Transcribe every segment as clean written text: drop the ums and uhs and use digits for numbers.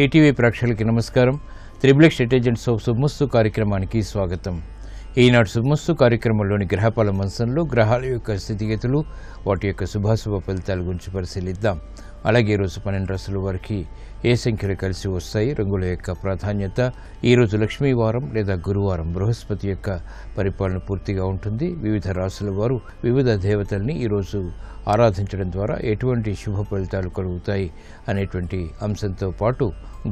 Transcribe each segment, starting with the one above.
ETV ప్రేక్షకులకి నమస్కారం. Triple intelligence of శుభమస్తు కార్యక్రమానికి స్వాగతం. ఈనాడు శుభమస్తు కార్యక్రమంలోని గ్రహపాల మంచంలో గ్రహాల యొక్క స్థితిగతులు, వాటి యొక్క శుభాశుభ ఫలితాల గురించి పరిశీలిద్దాం. అలాగే ఈరోజు 12 రాశుల వారికి ఏ సంఖ్యలు కలిసి వస్తాయి, రంగుల యొక్క ప్రాధాన్యత, ఈరోజు లక్ష్మీవారం లేదా గురువారం, బృహస్పతి యొక్క పరిపాలన పూర్తిగా ఉంటుంది. వివిధ రాశుల వారు వివిధ దేవతల్ని ఈరోజు ఆరాధించడం ద్వారా ఎటువంటి శుభ ఫలితాలు కలుగుతాయి అనేటువంటి అంశంతో పాటు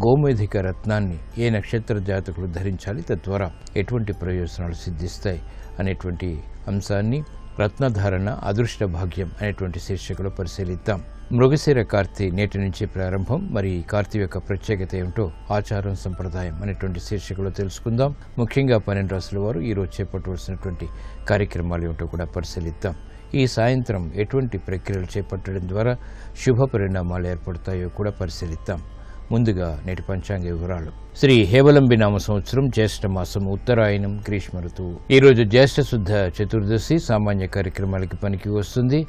గోమేధిక రత్నాన్ని ఏ నక్షత్ర జాతకులు ధరించాలి, తద్వారా ఎటువంటి ప్రయోజనాలు సిద్ధిస్తాయి అనేటువంటి అంశాన్ని రత్నధారణ అదృష్ట భాగ్యం అనేటువంటి శీర్షికలో పరిశీలిద్దాం. మృగశిర కార్తీ నేటి నుంచి ప్రారంభం. మరి కార్తీ యొక్క ప్రత్యేకత ఏమిటో ఆచారం సంప్రదాయం అనేటువంటి శీర్షికలో తెలుసుకుందాం. ముఖ్యంగా 12 రాశుల వారు ఈరోజు చేపట్టవలసినటువంటి కార్యక్రమాలు ఏమిటో కూడా పరిశీలిద్దాం. ఈ సాయంత్రం ఎటువంటి ప్రక్రియలు చేపట్టడం ద్వారా శుభ పరిణామాలు ఏర్పడతాయో కూడా పరిశీలిద్దాం. ముందుగా నేటి పంచాంగ వివరాలు. శ్రీ హేవలంబి నామ సంవత్సరం జ్యేష్ఠ మాసం, ఉత్తరాయణం, గ్రీష్మ ఋతువు. ఈరోజు జ్యేష్ఠ శుద్ధ చతుర్దశి సామాన్య కార్యక్రమాలకి పనికి వస్తుంది.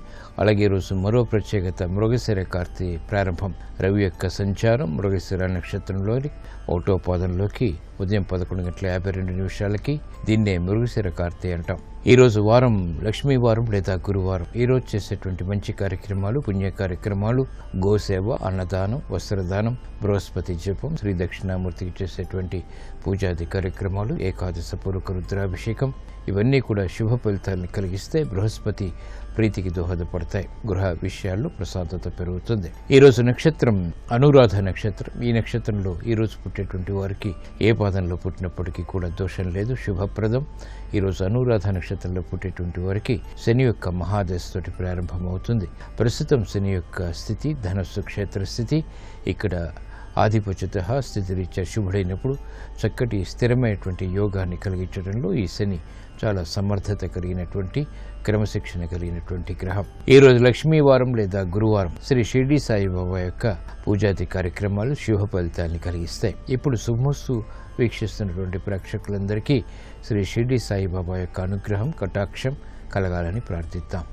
అలాగే ఈరోజు మరో ప్రత్యేకత మృగశిర కార్తీ ప్రారంభం. రవి యొక్క సంచారం మృగశిర నక్షత్రంలోని 1వ పాదంలోకి ఉదయం 11:52 దీన్నే మృగశిర కార్తీ అంటాం. ఈరోజు వారం లక్ష్మీవారం లేదా గురువారం. ఈరోజు చేసేటువంటి మంచి కార్యక్రమాలు, పుణ్య కార్యక్రమాలు, గోసేవ, అన్నదానం, వస్త్రదానం, బృహస్పతి జపం, శ్రీ దక్షిణామూర్తికి చేసేటువంటి పూజాది కార్యక్రమాలు, ఏకాదశ పూర్వక రుద్రాభిషేకం, ఇవన్నీ కూడా శుభ ఫలితాలను కలిగిస్తే బృహస్పతి ప్రీతికి దోహదపడతాయి. గృహ విషయాల్లో ప్రశాంతత పెరుగుతుంది. ఈరోజు నక్షత్రం అనురాధ నక్షత్రం. ఈ నక్షత్రంలో ఈరోజు పుట్టేటువంటి వారికి ఏ పాదంలో పుట్టినప్పటికీ కూడా దోషం లేదు, శుభప్రదం. ఈరోజు అనురాధ నక్షత్రంలో పుట్టేటువంటి వారికి శని యొక్క మహాదశతోటి ప్రారంభమవుతుంది. ప్రస్తుతం శని యొక్క స్థితి ధనస్సు క్షేత్ర స్థితి. ఇక్కడ ఆధిపత్యత స్థితిరీత్యా శుభుడైనప్పుడు చక్కటి స్థిరమైనటువంటి యోగాన్ని కలిగించడంలో ఈ శని చాలా సమర్థత కలిగినటువంటి, క్రమశిక్షణ కలిగినటువంటి గ్రహం. ఈరోజు లక్ష్మీవారం లేదా గురువారం. శ్రీ షిర్డీ సాయిబాబా యొక్క పూజాది కార్యక్రమాలు శుభ ఫలితాన్ని కలిగిస్తాయి. ఇప్పుడు శుభమస్తు వీక్షిస్తున్నటువంటి ప్రేక్షకులందరికీ శ్రీ షిర్డీ సాయిబాబా యొక్క అనుగ్రహం, కటాక్షం కలగాలని ప్రార్థిద్దాం.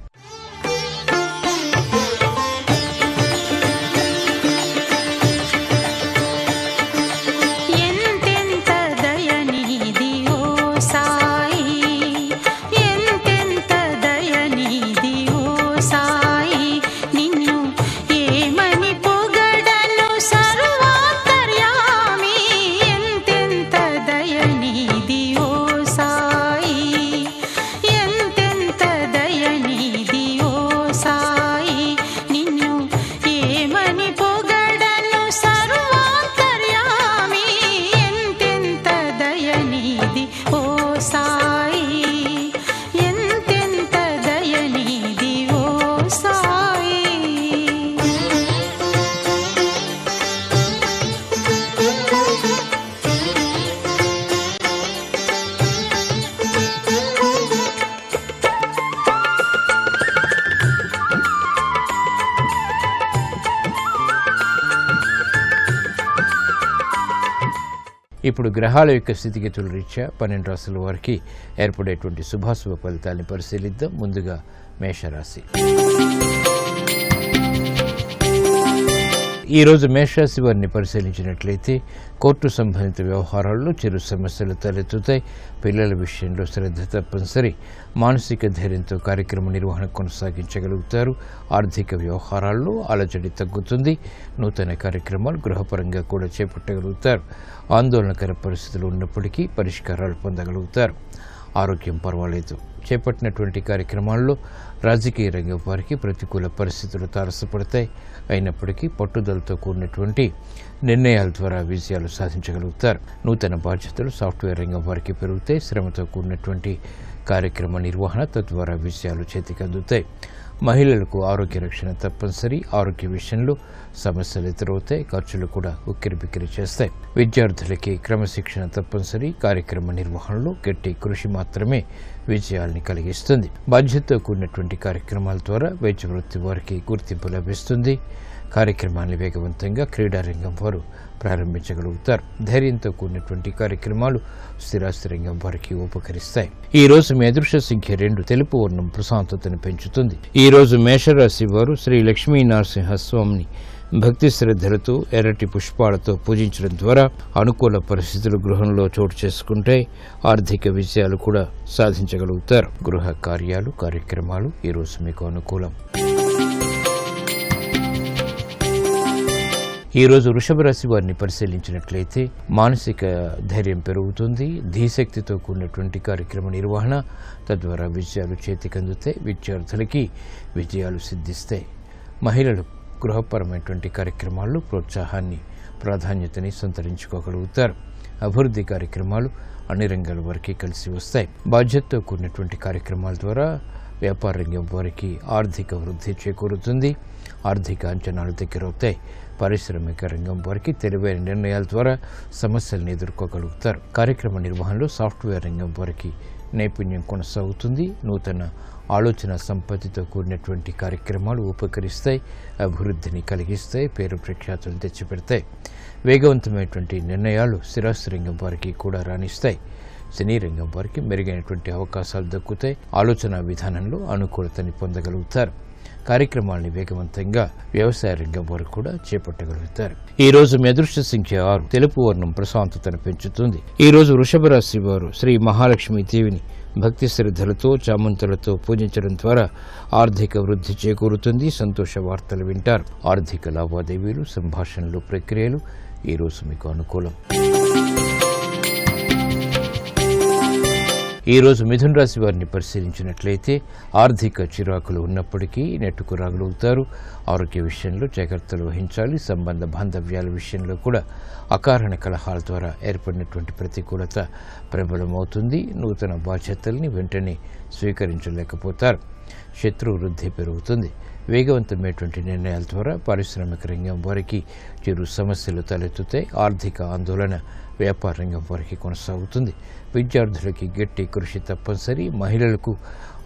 ఇప్పుడు గ్రహాల యొక్క స్థితిగతుల రీత్యా 12 రాశుల వారికి ఏర్పడేటువంటి శుభాశుభ ఫలితాన్ని పరిశీలిద్దాం. ముందుగా మేషరాశి. ఈరోజు మేషరాశి వారిని పరిశీలించినట్లయితే కోర్టు సంబంధిత వ్యవహారాల్లో చిరు సమస్యలు తలెత్తుతాయి. పిల్లల విషయంలో శ్రద్ధ తప్పనిసరి. మానసిక ధైర్యంతో కార్యక్రమ నిర్వహణ కొనసాగించగలుగుతారు. ఆర్థిక వ్యవహారాల్లో అలజడి తగ్గుతుంది. నూతన కార్యక్రమాలు గృహపరంగా కూడా చేపట్టగలుగుతారు. ఆందోళనకర పరిస్థితులు ఉన్నప్పటికీ పరిష్కారాలు పొందగలుగుతారు. ఆరోగ్యం పర్వాలేదు. చేపట్టినటువంటి కార్యక్రమాల్లో రాజకీయ రంగం వారికి ప్రతికూల పరిస్థితులు తారసపడతాయి. అయినప్పటికీ పట్టుదలతో కూడినటువంటి నిర్ణయాల ద్వారా విజయాలు సాధించగలుగుతారు. నూతన బాధ్యతలు సాఫ్ట్వేర్ రంగం వారికి పెరుగుతాయి. శ్రమతో కూడినటువంటి కార్యక్రమ నిర్వహణ, తద్వారా విజయాలు చేతికి అందుతాయి. మహిళలకు ఆరోగ్య రక్షణ తప్పనిసరి. ఆరోగ్య విషయంలో సమస్యలు ఎదురవుతాయి. ఖర్చులు కూడా ఉక్కిరిబిక్కిరి చేస్తాయి. విద్యార్థులకి క్రమశిక్షణ తప్పనిసరి. కార్యక్రమ నిర్వహణలో గట్టి కృషి మాత్రమే విజయాల్ని కలిగిస్తుంది. బాధ్యతతో కూడినటువంటి కార్యక్రమాల ద్వారా వైద్య వృత్తి వారికి గుర్తింపు లభిస్తుంది. కార్యక్రమాన్ని వేగవంతంగా క్రీడారంగం వారు ప్రారంభించగలుగుతారు. ధైర్యంతో కూడినటువంటి కార్యక్రమాలు స్థిరాస్తి రంగం వారికి ఉపకరిస్తాయి. ఈ రోజు మీ అదృష్ట సంఖ్య 2. తెలుపు వర్ణం ప్రశాంతతను పెంచుతుంది. ఈ రోజు మేషరాశి వారు శ్రీ లక్ష్మీ నరసింహస్వామిని భక్తి శ్రద్ధలతో ఎర్రటి పుష్పాలతో పూజించడం ద్వారా అనుకూల పరిస్థితులు గృహంలో చోటు చేసుకుంటే ఆర్థిక విజయాలు కూడా సాధించగలుగుతారు. గృహ కార్యాలు, కార్యక్రమాలు ఈరోజు మీకు అనుకూలం. ఈరోజు వృషభ రాశి వారిని పరిశీలించినట్లయితే మానసిక ధైర్యం పెరుగుతుంది. ధీశక్తితో కూడినటువంటి కార్యక్రమ నిర్వహణ, తద్వారా విజయాలు చేతికందుతాయి. విద్యార్థులకి విజయాలు సిద్ధిస్తాయి. మహిళలు గృహపరమైనటువంటి కార్యక్రమాల్లో ప్రోత్సాహాన్ని, ప్రాధాన్యతని సంతరించుకోగలుగుతారు. అభివృద్ధి కార్యక్రమాలు అన్ని రంగాల వారికి కలిసి వస్తాయి. బాధ్యతతో కూడినటువంటి కార్యక్రమాల ద్వారా వ్యాపార రంగం వారికి ఆర్థిక వృద్ధి చేకూరుతుంది. ఆర్థిక అంచనాలు దగ్గరవుతాయి. పారిశ్రామిక రంగం వారికి తెలివైన నిర్ణయాల ద్వారా సమస్యలను ఎదుర్కోగలుగుతారు. కార్యక్రమ నిర్వహణలో సాఫ్ట్వేర్ రంగం వారికి నైపుణ్యం కొనసాగుతుంది. నూతన ఆలోచన సంపత్తితో కూడినటువంటి కార్యక్రమాలు ఉపకరిస్తాయి, అభివృద్ధిని కలిగిస్తాయి, పేరు ప్రఖ్యాతులు తెచ్చిపెడతాయి. వేగవంతమైనటువంటి నిర్ణయాలు స్థిరాస్తి రంగం వారికి కూడా రాణిస్తాయి. సినీ రంగం వారికి మెరుగైనటువంటి అవకాశాలు దక్కుతాయి. ఆలోచన విధానంలో అనుకూలతని పొందగలుగుతారు. కార్యక్రమాల్ని వేగవంతంగా వ్యవసాయ రంగం వారు కూడా చేపట్టగలుగుతారు. ఈ రోజు మీ అదృష్ట సంఖ్య 6. తెలుపు వర్ణం ప్రశాంతతను పెంచుతుంది. ఈ రోజు వృషభ రాశి వారు శ్రీ మహాలక్ష్మి దేవిని భక్తి శ్రద్ధలతో, చామంతులతో పూజించడం ద్వారా ఆర్థిక వృద్ధి చేకూరుతుంది. సంతోష వార్తలు వింటారు. ఆర్థిక లావాదేవీలు, సంభాషణలు, ప్రక్రియలు ఈరోజు మీకు అనుకూలం. ఈ రోజు మిథున రాశి వారిని పరిశీలించినట్లయితే ఆర్థిక చిరాకులు ఉన్నప్పటికీ నెట్టుకు రాగలుగుతారు. ఆరోగ్య విషయంలో జాగ్రత్తలు వహించాలి. సంబంధ బాంధవ్యాల విషయంలో కూడా అకారణ కలహాల ద్వారా ఏర్పడినటువంటి ప్రతికూలత ప్రబలమవుతుంది. నూతన బాధ్యతల్ని వెంటనే స్వీకరించలేకపోతారు. శత్రు వృద్ధి పెరుగుతుంది. వేగవంతమైనటువంటి నిర్ణయాల ద్వారా పారిశ్రామిక రంగం వారికి చిరు సమస్యలు తలెత్తుతాయి. ఆర్థిక ఆందోళన వ్యాపార రంగం వారికి కొనసాగుతుంది. విద్యార్థులకి గట్టి కృషి తప్పనిసరి. మహిళలకు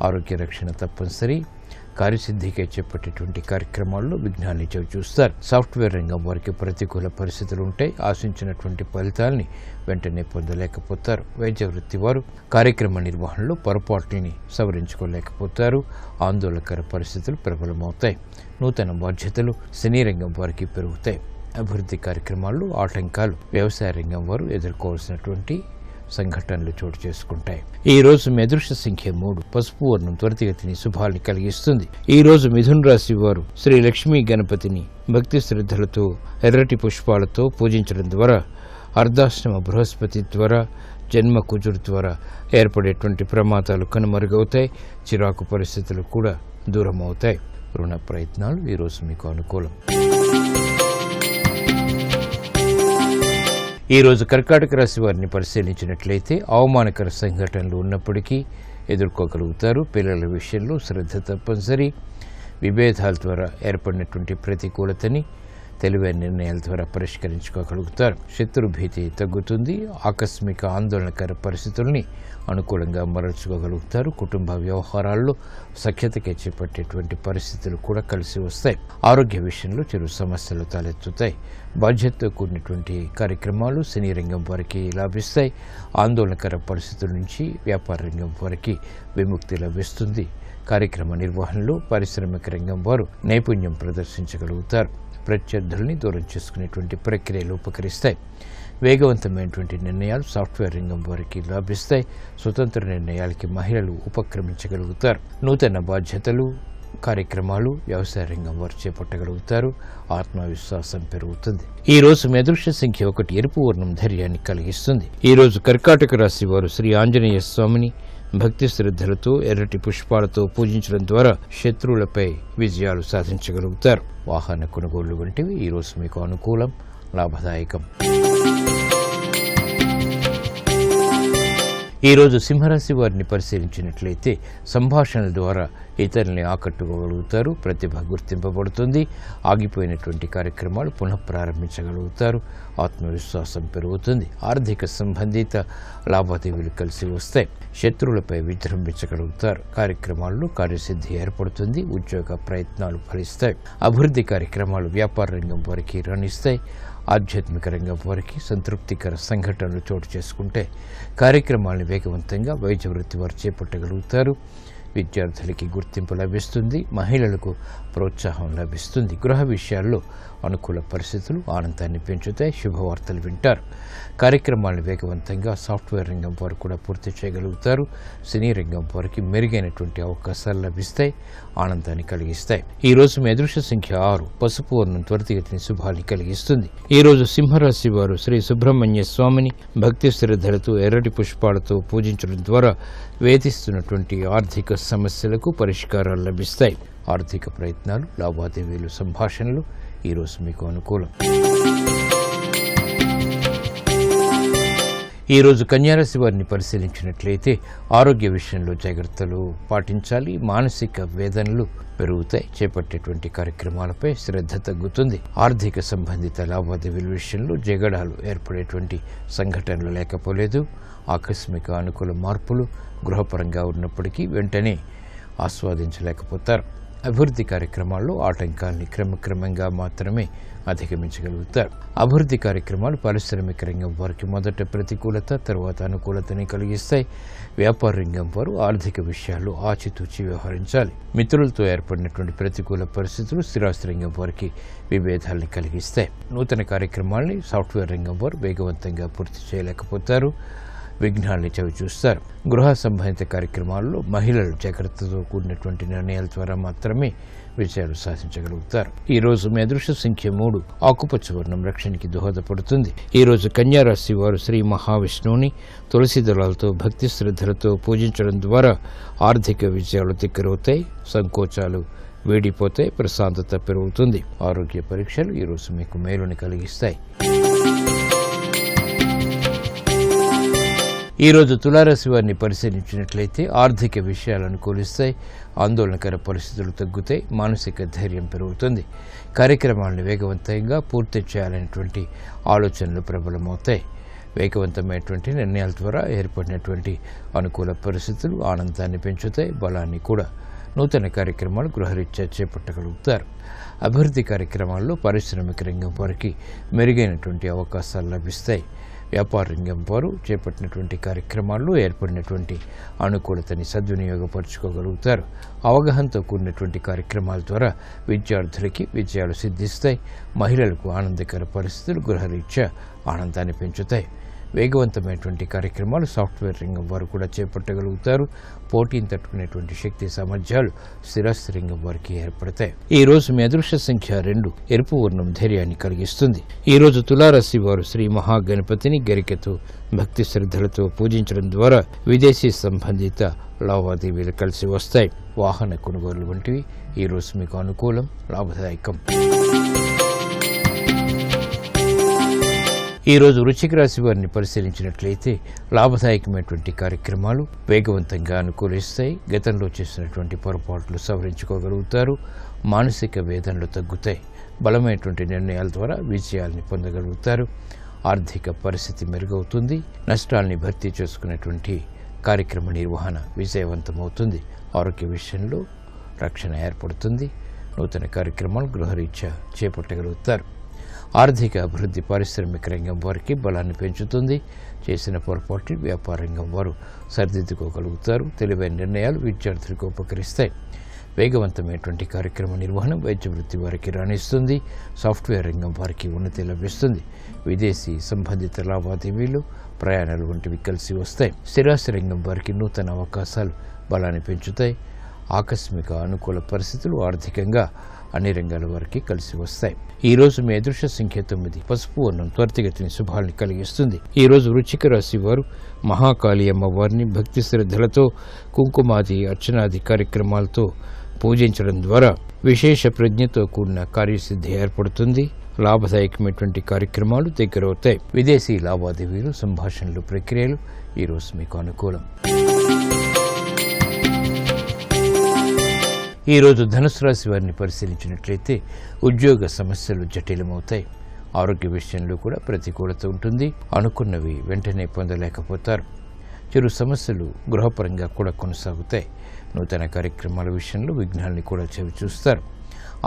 ఆరోగ్య రక్షణ తప్పనిసరి. కార్యసిద్ధికై చేపట్టేటువంటి కార్యక్రమాల్లో విఘ్నాన్ని చవిచూస్తారు. సాఫ్ట్వేర్ రంగం వారికి ప్రతికూల పరిస్థితులు ఉంటాయి. ఆశించినటువంటి ఫలితాలని వెంటనే పొందలేకపోతారు. వైద్య వృత్తి వారు కార్యక్రమ నిర్వహణలో పొరపాట్లని సవరించుకోలేకపోతారు. ఆందోళనకర పరిస్థితులు ప్రబలమవుతాయి. నూతన బాధ్యతలు సినీ రంగం వారికి పెరుగుతాయి. అభివృద్ధి కార్యక్రమాల్లో ఆటంకాలు వ్యవసాయ రంగం వారు ఎదుర్కోవాల్సినటువంటి సంఘటనలు చోటు చేసుకుంటాయి. ఈ రోజు మీ అదృష్ట సంఖ్య 3. పసుపు వర్ణం త్వరితగతిని శుభాల్ని కలిగిస్తుంది. ఈ రోజు మిథున రాశి వారు శ్రీ లక్ష్మీ గణపతిని భక్తి శ్రద్ధలతో, ఎర్రటి పుష్పాలతో పూజించడం ద్వారా అర్ధాశ్రమ బృహస్పతి ద్వారా, జన్మ కుజుడు ద్వారా ఏర్పడేటువంటి ప్రమాదాలు కనుమరుగవుతాయి. చిరాకు పరిస్థితులు కూడా దూరం అవుతాయి. రుణ ప్రయత్నాలు ఈరోజు మీకు అనుకూలం. ఈ రోజు కర్కాటక రాశి వారిని పరిశీలించినట్లయితే అవమానకర సంఘటనలు ఉన్నప్పటికీ ఎదుర్కోగలుగుతారు. పిల్లల విషయంలో శ్రద్ధ తప్పనిసరి. విభేదాల ద్వారా ఏర్పడినటువంటి ప్రతికూలతని తెలివైన నిర్ణయాల ద్వారా పరిష్కరించుకోగలుగుతారు. శత్రు భీతి తగ్గుతుంది. ఆకస్మిక ఆందోళనకర పరిస్థితుల్ని అనుకూలంగా మరల్చుకోగలుగుతారు. కుటుంబ వ్యవహారాల్లో సఖ్యతకే చేపట్టేటువంటి పరిస్థితులు కూడా కలిసి వస్తాయి. ఆరోగ్య విషయంలో చిరు సమస్యలు తలెత్తుతాయి. బాధ్యతతో కూడినటువంటి కార్యక్రమాలు సినీ రంగం వారికి లాభిస్తాయి. ఆందోళనకర పరిస్థితుల నుంచి వ్యాపార రంగం వారికి విముక్తి లభిస్తుంది. కార్యక్రమ నిర్వహణలో పారిశ్రామిక రంగం వారు నైపుణ్యం ప్రదర్శించగలుగుతారు. ప్రత్యర్థుల్ని దూరం చేసుకునేటువంటి ప్రక్రియలు ఉపకరిస్తాయి. వేగవంతమైనటువంటి నిర్ణయాలు సాఫ్ట్వేర్ రంగం వారికి లాభిస్తాయి. స్వతంత్ర నిర్ణయాలకి మహిళలు ఉపక్రమించగలుగుతారు. నూతన బాధ్యతలు, కార్యక్రమాలు వ్యవసాయ రంగం వారు చేపట్టగలుగుతారు. ఆత్మవిశ్వాసం పెరుగుతుంది. ఈ రోజు మీ అదృష్ట సంఖ్య 1. ఎరుపు వర్ణం ధైర్యాన్ని కలిగిస్తుంది. ఈ రోజు కర్కాటక రాశి వారు శ్రీ ఆంజనేయ స్వామిని భక్తి శ్రద్ధలతో, ఎర్రటి పుష్పాలతో పూజించడం ద్వారా శత్రువులపై విజయాలు సాధించగలుగుతారు. వాహన కొనుగోళ్లు వంటివి ఈరోజు మీకు అనుకూలం, లాభదాయకం. ఈ రోజు సింహరాశి వారిని పరిశీలించినట్లయితే సంభాషణల ద్వారా ఇతరుల్ని ఆకట్టుకోగలుగుతారు. ప్రతిభ గుర్తింపబడుతుంది. ఆగిపోయినటువంటి కార్యక్రమాలు పునఃప్రారంభించగలుగుతారు. ఆత్మవిశ్వాసం పెరుగుతుంది. ఆర్థిక సంబంధిత లావాదేవీలు కలిసి వస్తాయి. శత్రువులపై విజృంభించగలుగుతారు. కార్యక్రమాల్లో కార్యసిద్ధి ఏర్పడుతుంది. ఉద్యోగ ప్రయత్నాలు ఫలిస్తాయి. అభివృద్ధి కార్యక్రమాలు వ్యాపార రంగం వారికి రాణిస్తాయి. ఆధ్యాత్మిక రంగం వారికి సంతృప్తికర సంఘటనలు చోటు చేసుకుంటే కార్యక్రమాలను వేగవంతంగా వైద్య వృత్తి వారు చేపట్టగలుగుతారు. విద్యార్థులకి గుర్తింపు లభిస్తుంది, మహిళలకు ప్రోత్సాహం లభిస్తుంది. గృహ విషయాల్లో అనుకూల పరిస్థితులు ఆనందాన్ని పెంచుతాయి. శుభవార్తలు వింటారు. కార్యక్రమాలను వేగవంతంగా సాఫ్ట్వేర్ రంగం వారు కూడా పూర్తి చేయగలుగుతారు. సినీ రంగం వారికి మెరుగైనటువంటి అవకాశాలు లభిస్తాయి, ఆనందాన్ని కలిగిస్తాయి. ఈ రోజు మీ అదృష్ట సంఖ్య 6. పసుపు వర్ణం త్వరితగతిని శుభాన్ని కలిగిస్తుంది. ఈ రోజు సింహరాశి వారు శ్రీ సుబ్రహ్మణ్య స్వామిని భక్తి శ్రద్ధలతో ఎర్రటి పుష్పాలతో పూజించడం ద్వారా వేధిస్తున్నటువంటి ఆర్థిక సమస్యలకు పరిష్కారాలు లభిస్తాయి. ఆర్థిక ప్రయత్నాలు, లావాదేవీలు, సంభాషణలు ఈరోజు మీకు అనుకూలం. ఈరోజు కన్యారాశి వారిని పరిశీలించినట్లయితే ఆరోగ్య విషయంలో జాగ్రత్తలు పాటించాలి. మానసిక వేదనలు పెరుగుతాయి. చేపట్టేటువంటి కార్యక్రమాలపై శ్రద్ధ తగ్గుతుంది. ఆర్థిక సంబంధిత లావాదేవీల విషయంలో జగడాలు ఏర్పడేటువంటి సంఘటనలు లేకపోలేదు. ఆకస్మిక అనుకూల మార్పులు గృహపరంగా ఉన్నప్పటికీ వెంటనే ఆస్వాదించలేకపోతారు. అభివృద్ధి కార్యక్రమాల్లో ఆటంకాల్ని క్రమక్రమంగా మాత్రమే అధిగమించగలుగుతారు. అభివృద్ధి కార్యక్రమాలు పారిశ్రామిక రంగం వారికి మొదట ప్రతికూలత, తర్వాత అనుకూలతని కలిగిస్తాయి. వ్యాపార రంగం వారు ఆర్థిక విషయాల్లో ఆచితూచి వ్యవహరించాలి. మిత్రులతో ఏర్పడినటువంటి ప్రతికూల పరిస్థితులు స్థిరాస్తి రంగం వారికి విభేదాల్ని కలిగిస్తాయి. నూతన కార్యక్రమాల్ని సాఫ్ట్వేర్ రంగం వారు వేగవంతంగా పూర్తి చేయలేకపోతారు, విఘ్నాల్ని చవిచూస్తారు. గృహ సంబంధిత కార్యక్రమాల్లో మహిళలు జాగ్రత్తతో కూడినటువంటి నిర్ణయాల ద్వారా మాత్రమే విజయాలు సాధించగలుగుతారు. ఈ రోజు మీ అదృష్ట సంఖ్య 3. ఆకుపచ్చ వర్ణం రక్షణకి దోహదపడుతుంది. ఈ రోజు కన్యారాశి వారు శ్రీ మహావిష్ణువుని తులసి దళాలతో భక్తి శ్రద్ధలతో పూజించడం ద్వారా ఆర్థిక విజయాలు దగ్గరవుతాయి, సంకోచాలు వేడిపోతాయి, ప్రశాంతత పెరుగుతుంది. ఆరోగ్య పరీక్షలు ఈరోజు మీకు మేలుని కలిగిస్తాయి. ఈరోజు తులారాశి వారిని పరిశీలించినట్లయితే ఆర్థిక విషయాలు అనుకూలిస్తాయి, ఆందోళనకర పరిస్థితులు తగ్గుతాయి, మానసిక ధైర్యం పెరుగుతుంది. కార్యక్రమాలను వేగవంతంగా పూర్తి చేయాలనేటువంటి ఆలోచనలు ప్రబలమవుతాయి. వేగవంతమైనటువంటి నిర్ణయాల ద్వారా ఏర్పడినటువంటి అనుకూల పరిస్థితులు ఆనందాన్ని పెంచుతాయి, బలాన్ని కూడా. నూతన కార్యక్రమాలు గృహరీత్యా చేపట్టగలుగుతారు. అభివృద్ధి కార్యక్రమాల్లో పారిశ్రామిక రంగం వారికి మెరుగైనటువంటి అవకాశాలు లభిస్తాయి. వ్యాపార రంగం వారు చేపట్టినటువంటి కార్యక్రమాల్లో ఏర్పడినటువంటి అనుకూలతని సద్వినియోగపరచుకోగలుగుతారు. అవగాహనతో కూడినటువంటి కార్యక్రమాల ద్వారా విద్యార్థులకి విజయాలు సిద్ధిస్తాయి. మహిళలకు ఆనందకర పరిస్థితులు గృహరీత్యా ఆనందాన్ని పెంచుతాయి. వేగవంతమైనటువంటి కార్యక్రమాలు సాఫ్ట్వేర్ రంగం వారు కూడా చేపట్టగలుగుతారు. పోటీని తట్టుకునేటువంటి శక్తి సామర్థ్యాలు స్థిరాస్తి రంగం వారికి ఏర్పడతాయి. ఈ రోజు మీ అదృష్ట సంఖ్య 2. ఎరుపు వర్ణం ధైర్యాన్ని కలిగిస్తుంది. ఈ రోజు తులారాశి వారు శ్రీ మహాగణపతిని గరికతో భక్తి శ్రద్ధలతో పూజించడం ద్వారా విదేశీ సంబంధిత లావాదేవీలు కలిసి వస్తాయి. వాహన కొనుగోలు వంటివి ఈ రోజు మీకు అనుకూలం, లాభదాయకం. ఈ రోజు వృశ్చిక రాశి వారిని పరిశీలించినట్లయితే లాభదాయకమైనటువంటి కార్యక్రమాలు వేగవంతంగా అనుకూలిస్తాయి. గతంలో చేసినటువంటి పొరపాట్లు సవరించుకోగలుగుతారు. మానసిక వేదనలు తగ్గుతాయి. బలమైనటువంటి నిర్ణయాల ద్వారా విజయాల్ని పొందగలుగుతారు. ఆర్థిక పరిస్థితి మెరుగవుతుంది. నష్టాల్ని భర్తీ చేసుకునేటువంటి కార్యక్రమ నిర్వహణ విజయవంతమవుతుంది. ఆరోగ్య విషయంలో రక్షణ ఏర్పడుతుంది. నూతన కార్యక్రమాలు గృహరీత్యా చేపట్టగలుగుతారు. ఆర్థిక అభివృద్ధి పారిశ్రామిక రంగం వారికి బలాన్ని పెంచుతుంది. చేసిన పొరపాట్లు వ్యాపార రంగం వారు సరిదిద్దుకోగలుగుతారు. తెలివైన నిర్ణయాలు విద్యార్థులకు ఉపకరిస్తాయి. వేగవంతమైనటువంటి కార్యక్రమ నిర్వహణ వైద్య వృత్తి వారికి రాణిస్తుంది. సాఫ్ట్వేర్ రంగం వారికి ఉన్నతి లభిస్తుంది. విదేశీ సంబంధిత లావాదేవీలు, ప్రయాణాలు వంటివి కలిసి వస్తాయి. స్థిరాస్తి రంగం వారికి నూతన అవకాశాలు బలాన్ని పెంచుతాయి. ఆకస్మిక అనుకూల పరిస్థితులు ఆర్థికంగా అన్ని రంగాల వారికి కలిసి వస్తాయి. ఈ రోజు మీ అదృష్ట సంఖ్య 9. పసుపు వర్ణం త్వరితగతిని శుభాల్ని కలిగిస్తుంది. ఈ రోజు వృశ్చిక రాశి వారు మహాకాళి అమ్మవారిని భక్తి శ్రద్ధలతో కుంకుమాది అర్చనాది కార్యక్రమాలతో పూజించడం ద్వారా విశేష ప్రజ్ఞతో కూడిన కార్యసిద్ధి ఏర్పడుతుంది. లాభదాయకమైనటువంటి కార్యక్రమాలు దగ్గరవుతాయి. విదేశీ లావాదేవీలు, సంభాషణలు, ప్రక్రియలు ఈరోజు మీకు అనుకూలం. ఈరోజు ధనుసు రాశి వారిని పరిశీలించినట్లయితే ఉద్యోగ సమస్యలు జటిలమవుతాయి. ఆరోగ్య విషయంలో కూడా ప్రతికూలత ఉంటుంది. అనుకున్నవి వెంటనే పొందలేకపోతారు. చిరు సమస్యలు గృహపరంగా కూడా కొనసాగుతాయి. నూతన కార్యక్రమాల విషయంలో విఘ్నాల్ని కూడా చవిచూస్తారు.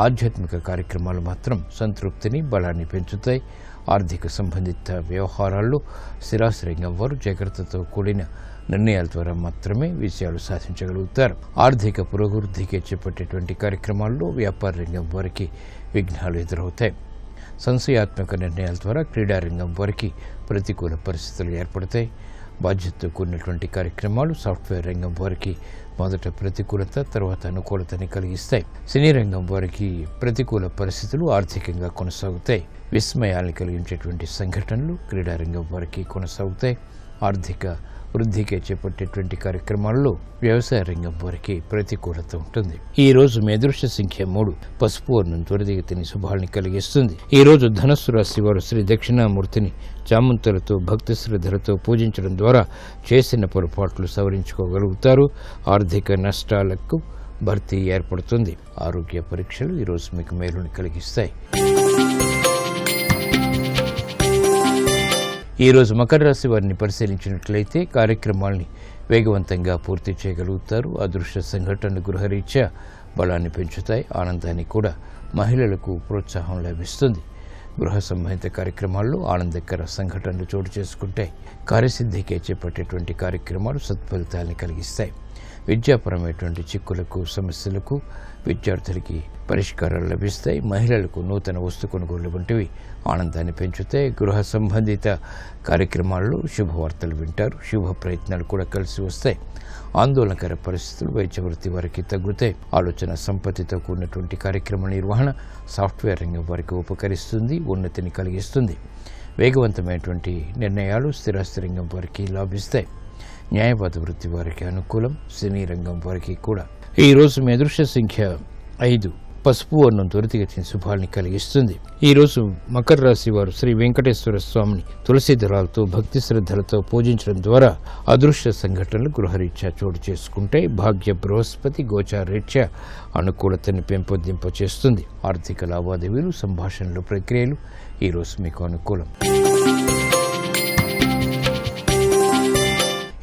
ఆధ్యాత్మిక కార్యక్రమాలు మాత్రం సంతృప్తిని, బలాన్ని పెంచుతాయి. ఆర్థిక సంబంధిత వ్యవహారాల్లో స్థిరాస్తి రంగం వారు జాగ్రత్తతో కూడిన నిర్ణయాల ద్వారా మాత్రమే విజయాలు సాధించగలుగుతారు. ఆర్థిక పురోభివృద్ధికి చేపట్టేటువంటి కార్యక్రమాల్లో వ్యాపార రంగం వారికి విఘ్నాలు ఎదురవుతాయి. సంశయాత్మక నిర్ణయాల ద్వారా క్రీడారంగం వారికి ప్రతికూల పరిస్థితులు ఏర్పడతాయి. బాధ్యతతో కూడినటువంటి కార్యక్రమాలు సాఫ్ట్వేర్ రంగం వారికి మొదట ప్రతికూలత, తర్వాత అనుకూలతని కలిగిస్తాయి. సినీ రంగం వారికి ప్రతికూల పరిస్థితులు ఆర్థికంగా కొనసాగుతాయి. విస్మయాన్ని కలిగించేటువంటి సంఘటనలు క్రీడారంగం వారికి కొనసాగుతాయి. ఆర్థిక వృద్ధికి చేపట్టేటువంటి కార్యక్రమాల్లో వ్యవసాయ రంగం వారికి ప్రతికూలత ఉంటుంది. ఈ రోజు మీ అదృష్ట సంఖ్య 3. పసుపు వర్ణం త్వరితగతిని శుభాల్ని కలిగిస్తుంది. ఈ రోజు ధనస్సు రాశి వారు శ్రీ దక్షిణామూర్తిని చామంతులతో భక్తి శ్రద్ధలతో పూజించడం ద్వారా చేసిన పొరపాట్లు సవరించుకోగలుగుతారు. ఆర్థిక నష్టాలకు భర్తీ ఏర్పడుతుంది. ఆరోగ్య పరీక్షలు ఈ రోజు మీకు మేలుని కలిగిస్తాయి. ఈ రోజు మకర రాశి వారిని పరిశీలించినట్లయితే కార్యక్రమాల్ని వేగవంతంగా పూర్తి చేయగలుగుతారు. అదృష్ట సంఘటనలు గృహరీత్యా బలాన్ని పెంచుతాయి. ఆనందాన్ని కూడా మహిళలకు ప్రోత్సాహం లభిస్తుంది. గృహ సంబంధిత కార్యక్రమాల్లో ఆనందకర సంఘటనలు చోటు చేసుకుంటాయి. కార్యసిద్ధికి చేపట్టేటువంటి కార్యక్రమాలు సత్ఫలితాలను కలిగిస్తాయి. విద్యాపరమైనటువంటి చిక్కులకు, సమస్యలకు విద్యార్థులకి పరిష్కారాలు లభిస్తాయి. మహిళలకు నూతన వస్తు కొనుగోలు వంటివి ఆనందాన్ని పెంచుతాయి. గృహ సంబంధిత కార్యక్రమాల్లో శుభవార్తలు వింటారు. శుభ ప్రయత్నాలు కూడా కలిసి వస్తాయి. ఆందోళనకర పరిస్థితులు వైద్య వృత్తి వారికి తగ్గుతాయి. ఆలోచన సంపత్తితో కూడినటువంటి కార్యక్రమ నిర్వహణ సాఫ్ట్వేర్ రంగం వారికి ఉపకరిస్తుంది, ఉన్నతిని కలిగిస్తుంది. వేగవంతమైనటువంటి నిర్ణయాలు స్థిరాస్తి రంగం వారికి లాభిస్తాయి. న్యాయవాద వృత్తి వారికి అనుకూలం, సినీ రంగం వారికి కూడా. ఈ రోజు మీ అదృష్ట సంఖ్య 5. పసుపు వర్ణం త్వరితగతిని శుభాల్ని కలిగిస్తుంది. ఈ రోజు మకర రాశి వారు శ్రీ వెంకటేశ్వర స్వామిని తులసి దళాలతో భక్తి శ్రద్ధలతో పూజించడం ద్వారా అదృష్ట సంఘటనలు గృహరీత్యా చోటు చేసుకుంటాయి. భాగ్య బృహస్పతి గోచారీత్యా అనుకూలతని పెంపొందింపచేస్తుంది. ఆర్థిక లావాదేవీలు, సంభాషణలు, ప్రక్రియలు ఈ రోజు మీకు అనుకూలం.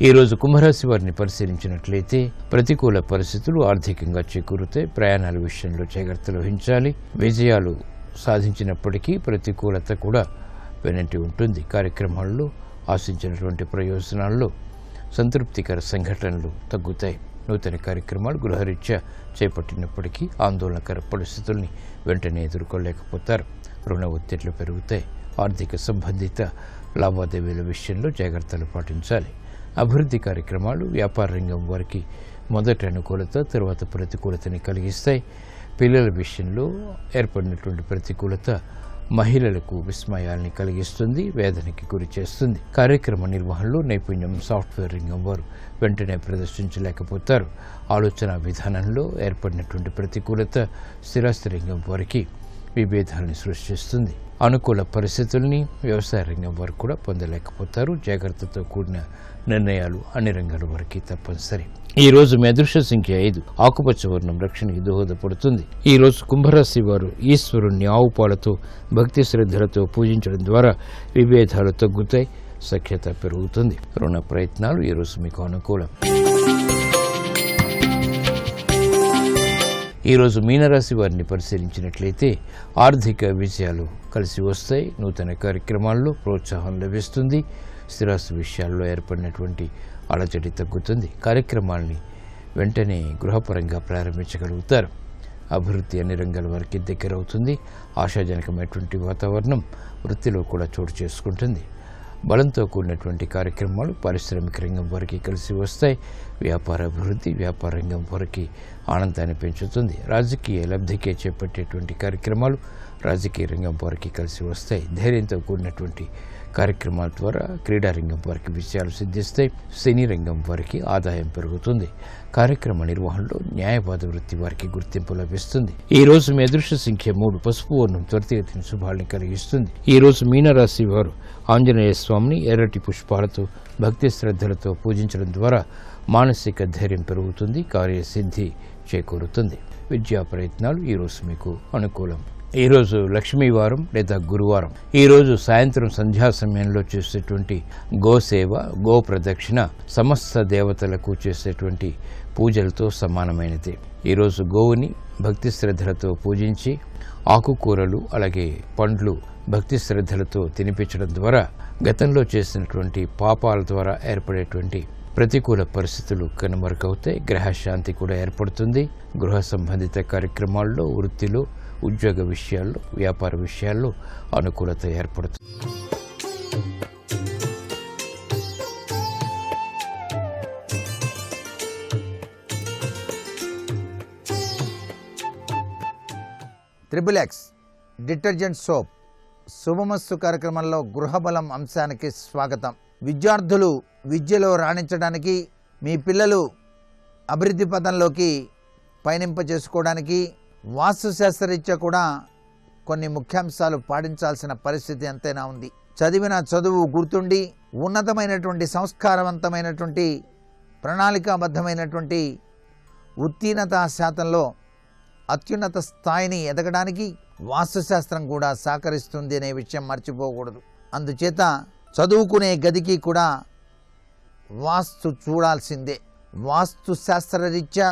ఈ రోజు కుంభరాశి వారిని పరిశీలించినట్లయితే ప్రతికూల పరిస్థితులు ఆర్థికంగా చేకూరుతాయి. ప్రయాణాల విషయంలో జాగ్రత్తలు వహించాలి. విజయాలు సాధించినప్పటికీ ప్రతికూలత కూడా వెనంటి ఉంటుంది. కార్యక్రమాల్లో ఆశించినటువంటి ప్రయోజనాల్లో సంతృప్తికర సంఘటనలు తగ్గుతాయి. నూతన కార్యక్రమాలు గృహరీత్యా చేపట్టినప్పటికీ ఆందోళనకర పరిస్థితుల్ని వెంటనే ఎదుర్కోలేకపోతారు. రుణ ఒత్తిళ్లు పెరుగుతాయి. ఆర్థిక సంబంధిత లావాదేవీల విషయంలో జాగ్రత్తలు పాటించాలి. అభివృద్ధి కార్యక్రమాలు వ్యాపార రంగం వారికి మొదటి అనుకూలత, తర్వాత ప్రతికూలతని కలిగిస్తాయి. పిల్లల విషయంలో ఏర్పడినటువంటి ప్రతికూలత మహిళలకు విస్మయాల్ని కలిగిస్తుంది, వేదనకి గురి చేస్తుంది. కార్యక్రమ నిర్వహణలో నైపుణ్యం సాఫ్ట్వేర్ రంగం వారు వెంటనే ప్రదర్శించలేకపోతారు. ఆలోచన విధానంలో ఏర్పడినటువంటి ప్రతికూలత స్థిరాస్తి రంగం వారికి విభేదాలను సృష్టిస్తుంది. అనుకూల పరిస్థితుల్ని వ్యవసాయ రంగం వారు కూడా పొందలేకపోతారు. జాగ్రత్తతో కూడిన నిర్ణయాలు అన్ని రంగాల వారికి తప్పనిసరి. ఈ రోజు మీ అదృష్ట సంఖ్య 5. ఆకుపచ్చ వర్ణం రక్షణకి దోహదపడుతుంది. ఈ రోజు కుంభరాశి వారు ఈశ్వరుణ్ణి ఆవు పాలతో భక్తి శ్రద్ధలతో పూజించడం ద్వారా విభేదాలు తగ్గుతాయి, సఖ్యత పెరుగుతుంది. రుణ ప్రయత్నాలు ఈ రోజు మీకు అనుకూలం. ఈ రోజు మీనరాశి వారిని పరిశీలించినట్లయితే ఆర్థిక విజయాలు కలిసి వస్తాయి. నూతన కార్యక్రమాల్లో ప్రోత్సాహం లభిస్తుంది. స్థిరాస్తి విషయాల్లో ఏర్పడినటువంటి అలజడి తగ్గుతుంది. కార్యక్రమాల్ని వెంటనే గృహపరంగా ప్రారంభించగలుగుతారు. అభివృద్ధి అన్ని రంగాల వారికి దగ్గరవుతుంది. ఆశాజనకమైనటువంటి వాతావరణం వృత్తిలో కూడా చోటు చేసుకుంటుంది. బలంతో కూడినటువంటి కార్యక్రమాలు పారిశ్రామిక రంగం వారికి కలిసి వస్తాయి. వ్యాపార అభివృద్ధి వ్యాపార రంగం వారికి ఆనందాన్ని పెంచుతుంది. రాజకీయ లబ్ధికే చేపట్టేటువంటి కార్యక్రమాలు రాజకీయ రంగం వారికి కలిసి వస్తాయి. ధైర్యంతో కూడినటువంటి కార్యక్రమాల ద్వారా క్రీడారంగం వారికి విజయాలు సిద్ధిస్తాయి. సినీ రంగం వారికి ఆదాయం పెరుగుతుంది. కార్యక్రమ నిర్వహణలో న్యాయవాద వృత్తి వారికి గుర్తింపు లభిస్తుంది. ఈ రోజు మీ అదృష్ట సంఖ్య 3. పసుపు వర్ణం త్వరితగతిని శుభాల్ని కలిగిస్తుంది. ఈ రోజు మీనరాశి వారు ఆంజనేయ స్వామిని ఎర్రటి పుష్పాలతో భక్తి శ్రద్ధలతో పూజించడం ద్వారా మానసిక ధైర్యం పెరుగుతుంది. కార్యసిద్ధి చేకూరుతుంది. విద్యా ప్రయత్నాలు ఈ రోజు మీకు అనుకూలం. ఈ రోజు లక్ష్మీవారం లేదా గురువారం. ఈ రోజు సాయంత్రం సంధ్యా సమయంలో చేసేటువంటి గోసేవ, గో ప్రదక్షిణ సమస్త దేవతలకు చేసేటువంటి పూజలతో సమానమైనది. ఈరోజు గోవుని భక్తి శ్రద్ధలతో పూజించి ఆకుకూరలు అలాగే పండ్లు భక్తి శ్రద్ధలతో తినిపించడం ద్వారా గతంలో చేసినటువంటి పాపాల ద్వారా ఏర్పడేటువంటి ప్రతికూల పరిస్థితులు కనుమరుగవుతాయి. గ్రహశాంతి కూడా ఏర్పడుతుంది. గృహ సంబంధిత కార్యక్రమాల్లో, వృత్తిలో, ఉద్యోగ విషయాల్లో, వ్యాపార విషయాల్లో అనుకూలత ఏర్పడుతుంది. XXX డిటర్జెంట్ సోప్ శుభమస్తు కార్యక్రమంలో గృహబలం అంశానికి స్వాగతం. విద్యార్థులు విద్యలో రాణించడానికి, మీ పిల్లలు అభివృద్ధి పథంలోకి పయనింప చేసుకోవడానికి వాస్తుశాస్త్రరీత్యా కూడా కొన్ని ముఖ్యాంశాలు పాటించాల్సిన పరిస్థితి ఎంతైనా ఉంది. చదివిన చదువు గుర్తుండి ఉన్నతమైనటువంటి సంస్కారవంతమైనటువంటి ప్రణాళికాబద్ధమైనటువంటి ఉత్తీర్ణతా శాతంలో అత్యున్నత స్థాయిని ఎదగడానికి వాస్తుశాస్త్రం కూడా సహకరిస్తుంది అనే విషయం మర్చిపోకూడదు. అందుచేత చదువుకునే గదికి కూడా వాస్తు చూడాల్సిందే. వాస్తు శాస్త్రరీత్యా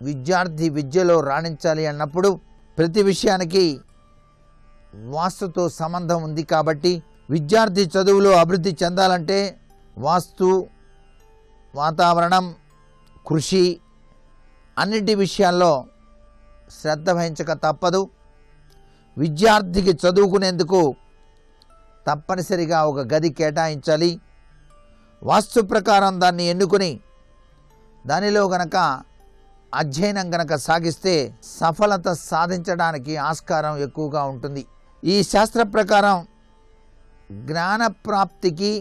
విద్యార్థి విద్యలో రాణించాలి అన్నప్పుడు ప్రతి విషయానికి వాస్తుతో సంబంధం ఉంది. కాబట్టి విద్యార్థి చదువులో అభివృద్ధి చెందాలంటే వాస్తు, వాతావరణం, కృషి అన్నిటి విషయాల్లో శ్రద్ధ వహించక తప్పదు. విద్యార్థికి చదువుకునేందుకు తప్పనిసరిగా ఒక గది కేటాయించాలి. వాస్తు ప్రకారం దాన్ని ఎన్నుకొని దానిలో గనక అధ్యయనం గనక సాగిస్తే సఫలత సాధించడానికి ఆస్కారం ఎక్కువగా ఉంటుంది. ఈ శాస్త్ర ప్రకారం జ్ఞాన ప్రాప్తికి,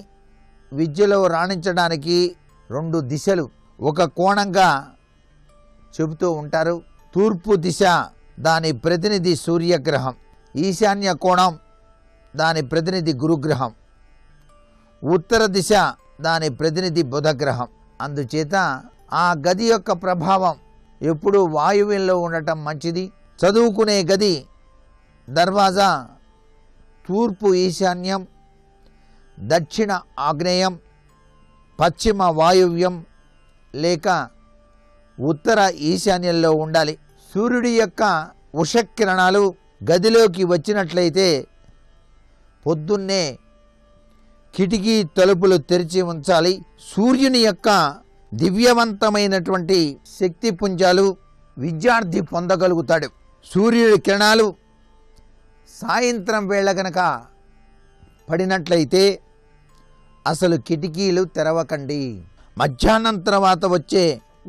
విద్యలో రాణించడానికి 2 దిశలు ఒక కోణంగా చెబుతూ ఉంటారు. తూర్పు దిశ దాని ప్రతినిధి సూర్యగ్రహం, ఈశాన్య కోణం దాని ప్రతినిధి గురుగ్రహం, ఉత్తర దిశ దాని ప్రతినిధి బుధగ్రహం. అందుచేత ఆ గది యొక్క ప్రభావం ఎప్పుడూ వాయువ్యంలో ఉండటం మంచిది. చదువుకునే గది దర్వాజా తూర్పు ఈశాన్యం, దక్షిణ ఆగ్నేయం, పశ్చిమ వాయువ్యం లేక ఉత్తర ఈశాన్యంలో ఉండాలి. సూర్యుడి యొక్క ఉషకిరణాలు గదిలోకి వచ్చినట్లయితే పొద్దున్నే కిటికీ తలుపులు తెరిచి ఉంచాలి. సూర్యుని యొక్క దివ్యవంతమైనటువంటి శక్తి పుంజాలు విద్యార్థి పొందగలుగుతాడు. సూర్యుడి కిరణాలు సాయంత్రం వేళ గనక పడినట్లయితే అసలు కిటికీలు తెరవకండి. మధ్యాహ్నం తర్వాత వచ్చే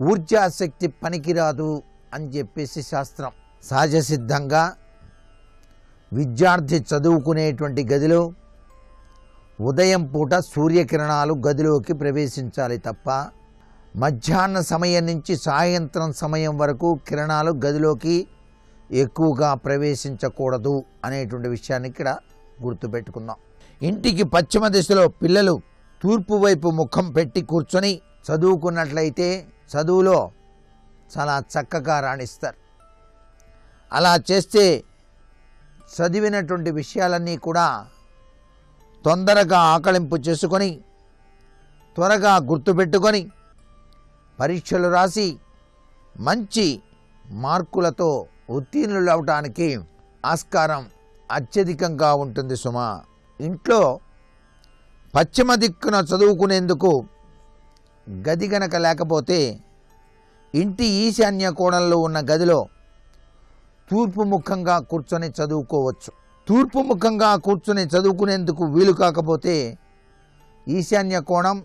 ఊర్జాశక్తి పనికిరాదు అని చెప్పేసి శాస్త్రం. సహజ సిద్ధంగా విద్యార్థి చదువుకునేటువంటి గదిలో ఉదయం పూట సూర్యకిరణాలు గదిలోకి ప్రవేశించాలి తప్ప మధ్యాహ్న సమయం నుంచి సాయంత్రం సమయం వరకు కిరణాలు గదిలోకి ఎక్కువగా ప్రవేశించకూడదు అనేటువంటి విషయాన్ని ఇక్కడ గుర్తుపెట్టుకుందాం. ఇంటికి పశ్చిమ దిశలో పిల్లలు తూర్పు వైపు ముఖం పెట్టి కూర్చొని చదువుకున్నట్లయితే చదువులో చాలా చక్కగా రాణిస్తారు. అలా చేస్తే చదివినటువంటి విషయాలన్నీ కూడా తొందరగా ఆకలింపు చేసుకొని త్వరగా గుర్తుపెట్టుకొని పరీక్షలు రాసి మంచి మార్కులతో ఉత్తీర్ణులు అవటానికి ఆస్కారం అత్యధికంగా ఉంటుంది సుమా. ఇంట్లో పశ్చిమ దిక్కున చదువుకునేందుకు గది గనక లేకపోతే ఇంటి ఈశాన్య కోణంలో ఉన్న గదిలో తూర్పు ముఖంగా కూర్చొని చదువుకోవచ్చు. తూర్పు ముఖంగా కూర్చొని చదువుకునేందుకు వీలు కాకపోతే ఈశాన్య కోణం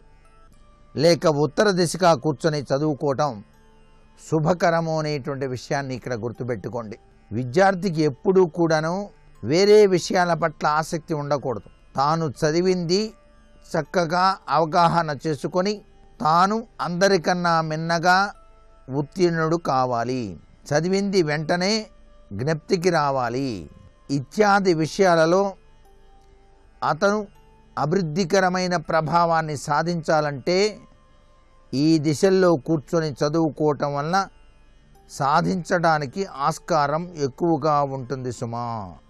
లేక ఉత్తర దిశగా కూర్చొని చదువుకోవటం శుభకరము అనేటువంటి విషయాన్ని ఇక్కడ గుర్తుపెట్టుకోండి. విద్యార్థికి ఎప్పుడూ కూడాను వేరే విషయాల పట్ల ఆసక్తి ఉండకూడదు. తాను చదివింది చక్కగా అవగాహన చేసుకొని తాను అందరికన్నా మిన్నగా ఉత్తీర్ణుడు కావాలి. చదివింది వెంటనే జ్ఞప్తికి రావాలి. ఇత్యాది విషయాలలో అతను అభివృద్ధికరమైన ప్రభావాన్ని సాధించాలంటే ఈ దిశల్లో కూర్చొని చదువుకోవటం వల్ల సాధించడానికి ఆస్కారం ఎక్కువగా ఉంటుంది సుమా.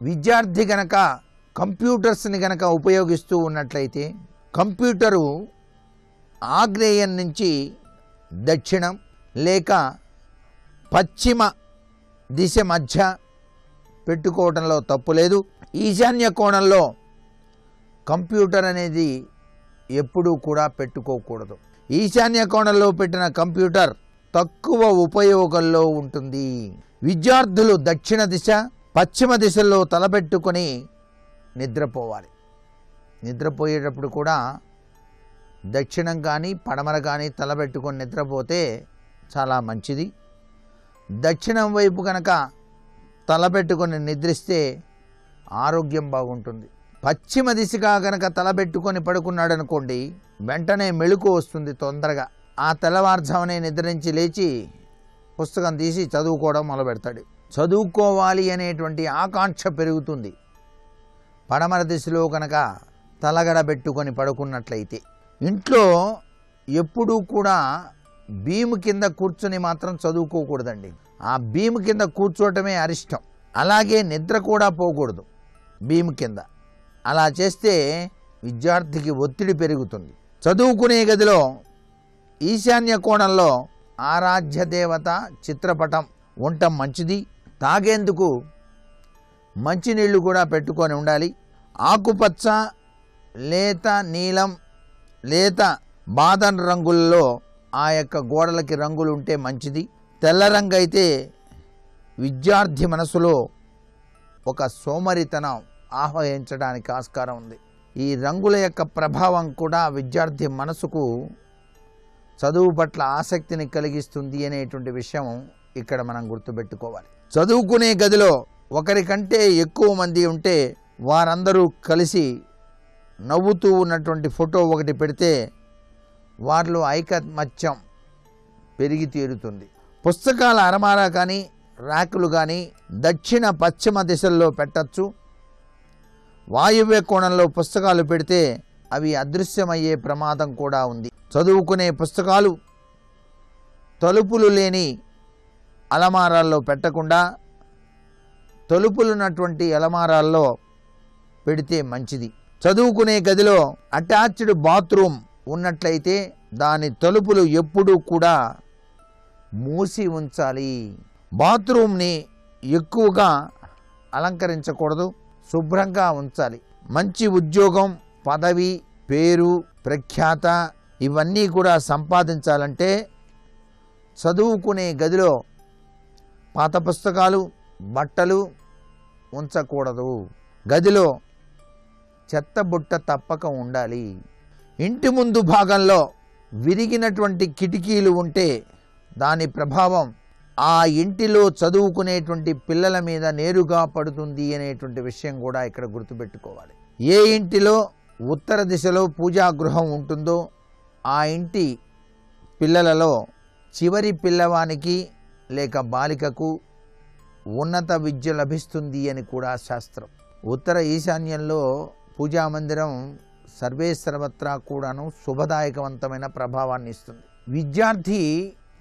విద్యార్థి గనక కంప్యూటర్స్ని గనక ఉపయోగిస్తూ ఉన్నట్లయితే కంప్యూటరు ఆగ్నేయం నుంచి దక్షిణం లేక పశ్చిమ దిశ మధ్య పెట్టుకోవడంలో తప్పు లేదు. ఈశాన్య కోణంలో కంప్యూటర్ అనేది ఎప్పుడూ కూడా పెట్టుకోకూడదు. ఈశాన్య కోణంలో పెట్టిన కంప్యూటర్ తక్కువ ఉపయోగంలో ఉంటుంది. విద్యార్థులు దక్షిణ దిశ, పశ్చిమ దిశల్లో తలపెట్టుకొని నిద్రపోవాలి. నిద్రపోయేటప్పుడు కూడా దక్షిణం కానీ పడమర కానీ తలపెట్టుకొని నిద్రపోతే చాలా మంచిది. దక్షిణం వైపు కనుక తలపెట్టుకొని నిద్రిస్తే ఆరోగ్యం బాగుంటుంది. పశ్చిమ దిశగా కనుక తలపెట్టుకొని పడుకున్నాడు అనుకోండి, వెంటనే మెళుకు వస్తుంది తొందరగా. ఆ తెల్లవారుజామునే నిద్ర నుంచి లేచి పుస్తకం తీసి చదువుకోవడం మొదలుపెడతాడు. చదువుకోవాలి అనేటువంటి ఆకాంక్ష పెరుగుతుంది. పడమర దిశలో కనుక తలగడ పెట్టుకొని పడుకున్నట్లయితే. ఇంట్లో ఎప్పుడూ కూడా భీము కింద కూర్చొని మాత్రం చదువుకోకూడదండి. ఆ భీము కింద కూర్చోవటమే అరిష్టం. అలాగే నిద్ర కూడా పోకూడదు భీము కింద. అలా చేస్తే విద్యార్థికి ఒత్తిడి పెరుగుతుంది. చదువుకునే గదిలో ఈశాన్య కోణంలో ఆరాధ్య దేవత చిత్రపటం ఉండటం మంచిది. తాగేందుకు మంచినీళ్ళు కూడా పెట్టుకొని ఉండాలి. ఆకుపచ్చ, లేత నీలం, లేత బాదం రంగుల్లో ఆ యొక్క గోడలకి రంగులు ఉంటే మంచిది. తెల్ల రంగు అయితే విద్యార్థి మనసులో ఒక సోమరితనం ఆహ్వానించడానికి ఆస్కారం ఉంది. ఈ రంగుల యొక్క ప్రభావం కూడా విద్యార్థి మనసుకు చదువు పట్ల ఆసక్తిని కలిగిస్తుంది అనేటువంటి విషయం ఇక్కడ మనం గుర్తుపెట్టుకోవాలి. చదువుకునే గదిలో ఒకరికంటే ఎక్కువ మంది ఉంటే వారందరూ కలిసి నవ్వుతూ ఉన్నటువంటి ఫోటో ఒకటి పెడితే వారిలో ఐకమత్యం పెరిగి తీరుతుంది. పుస్తకాల అరమారా కానీ ర్యాకులు కానీ దక్షిణ పశ్చిమ దిశల్లో పెట్టచ్చు. వాయువ్య కోణంలో పుస్తకాలు పెడితే అవి అదృశ్యమయ్యే ప్రమాదం కూడా ఉంది. చదువుకునే పుస్తకాలు తలుపులు లేని అలమారాల్లో పెట్టకుండా తలుపులున్నటువంటి అలమారాల్లో పెడితే మంచిది. చదువుకునే గదిలో అటాచ్డ్ బాత్రూమ్ ఉన్నట్లయితే దాని తలుపులు ఎప్పుడూ కూడా మూసి ఉంచాలి. బాత్రూమ్ని ఎక్కువగా అలంకరించకూడదు, శుభ్రంగా ఉంచాలి. మంచి ఉద్యోగం, పదవి, పేరు, ప్రఖ్యాత ఇవన్నీ కూడా సంపాదించాలంటే చదువుకునే గదిలో పాత పుస్తకాలు, బట్టలు ఉంచకూడదు. గదిలో చెత్తబుట్ట తప్పక ఉండాలి. ఇంటి ముందు భాగంలో విరిగినటువంటి కిటికీలు ఉంటే దాని ప్రభావం ఆ ఇంటిలో చదువుకునేటువంటి పిల్లల మీద నేరుగా పడుతుంది అనేటువంటి విషయం కూడా ఇక్కడ గుర్తుపెట్టుకోవాలి. ఏ ఇంటిలో ఉత్తర దిశలో పూజాగృహం ఉంటుందో ఆ ఇంటి పిల్లలలో చివరి పిల్లవానికి లేక బాలికకు ఉన్నత విద్య లభిస్తుంది అని కూడా శాస్త్రం. ఉత్తర ఈశాన్యంలో పూజామందిరం సర్వే సర్వత్రా కూడాను శుభదాయకవంతమైన ప్రభావాన్ని ఇస్తుంది. విద్యార్థి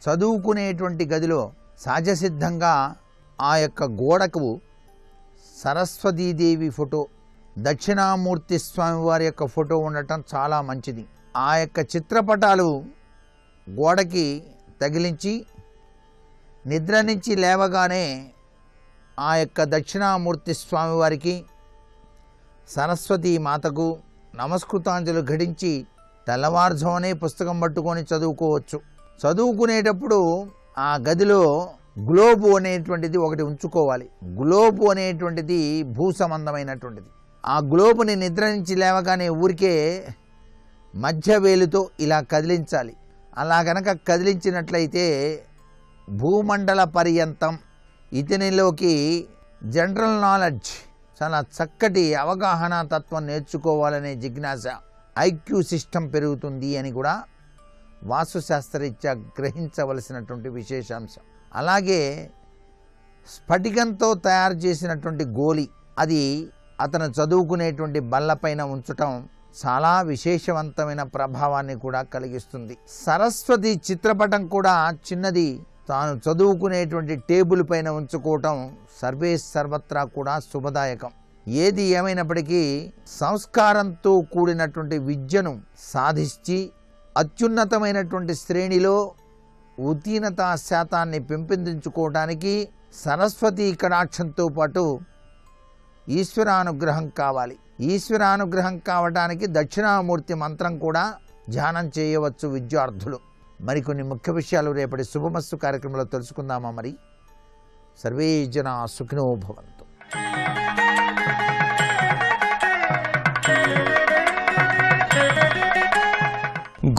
చదువుకునేటువంటి గదిలో సహజసిద్ధంగా ఆ యొక్క గోడకు సరస్వతీదేవి ఫోటో, దక్షిణామూర్తి స్వామి వారి యొక్క ఫోటో ఉండటం చాలా మంచిది. ఆ యొక్క చిత్రపటాలు గోడకి తగిలించి నిద్ర నుంచి లేవగానే ఆ యొక్క దక్షిణామూర్తి స్వామి వారికి, సరస్వతీ మాతకు నమస్కృతాంజలు ఘటించి తెల్లవారుజామునే పుస్తకం పట్టుకొని చదువుకోవచ్చు. చదువుకునేటప్పుడు ఆ గదిలో గ్లోబు అనేటువంటిది ఒకటి ఉంచుకోవాలి. గ్లోబు అనేటువంటిది భూసంబంధమైనటువంటిది. ఆ గ్లోబుని నిద్ర నుంచి లేవగానే ఊరికే మధ్య వేలుతో ఇలా కదిలించాలి. అలా గనక కదిలించినట్లయితే భూమండల పర్యంతం ఇతనిలోకి జనరల్ నాలెడ్జ్, చాలా చక్కటి అవగాహన తత్వం నేర్చుకోవాలనే జిజ్ఞాస, ఐక్యూ సిస్టమ్ పెరుగుతుంది అని కూడా వాస్తుశాస్త్రరీత్యా గ్రహించవలసినటువంటి విశేషాంశం. అలాగే స్ఫటికంతో తయారు చేసినటువంటి గోలి అది అతను చదువుకునేటువంటి బల్లపైన ఉంచటం చాలా విశేషవంతమైన ప్రభావాన్ని కూడా కలిగిస్తుంది. సరస్వతి చిత్రపటం కూడా చిన్నది తాను చదువుకునేటువంటి టేబుల్ పైన ఉంచుకోవటం సర్వే సర్వత్రా కూడా శుభదాయకం. ఏది ఏమైనప్పటికీ సంస్కారంతో కూడినటువంటి విద్యను సాధించి అత్యున్నతమైనటువంటి శ్రేణిలో ఉత్తీర్ణతా శాతాన్ని పెంపొందించుకోవడానికి సరస్వతీ కటాక్షంతో పాటు ఈశ్వరానుగ్రహం కావాలి. ఈశ్వరానుగ్రహం కావడానికి దక్షిణామూర్తి మంత్రం కూడా ధ్యానం చేయవచ్చు విద్యార్థులు. మరికొన్ని ముఖ్య విషయాలు రేపటి శుభమస్తు కార్యక్రమంలో తెలుసుకుందామా? మరి సర్వే జనా సుఖినో భవంతు.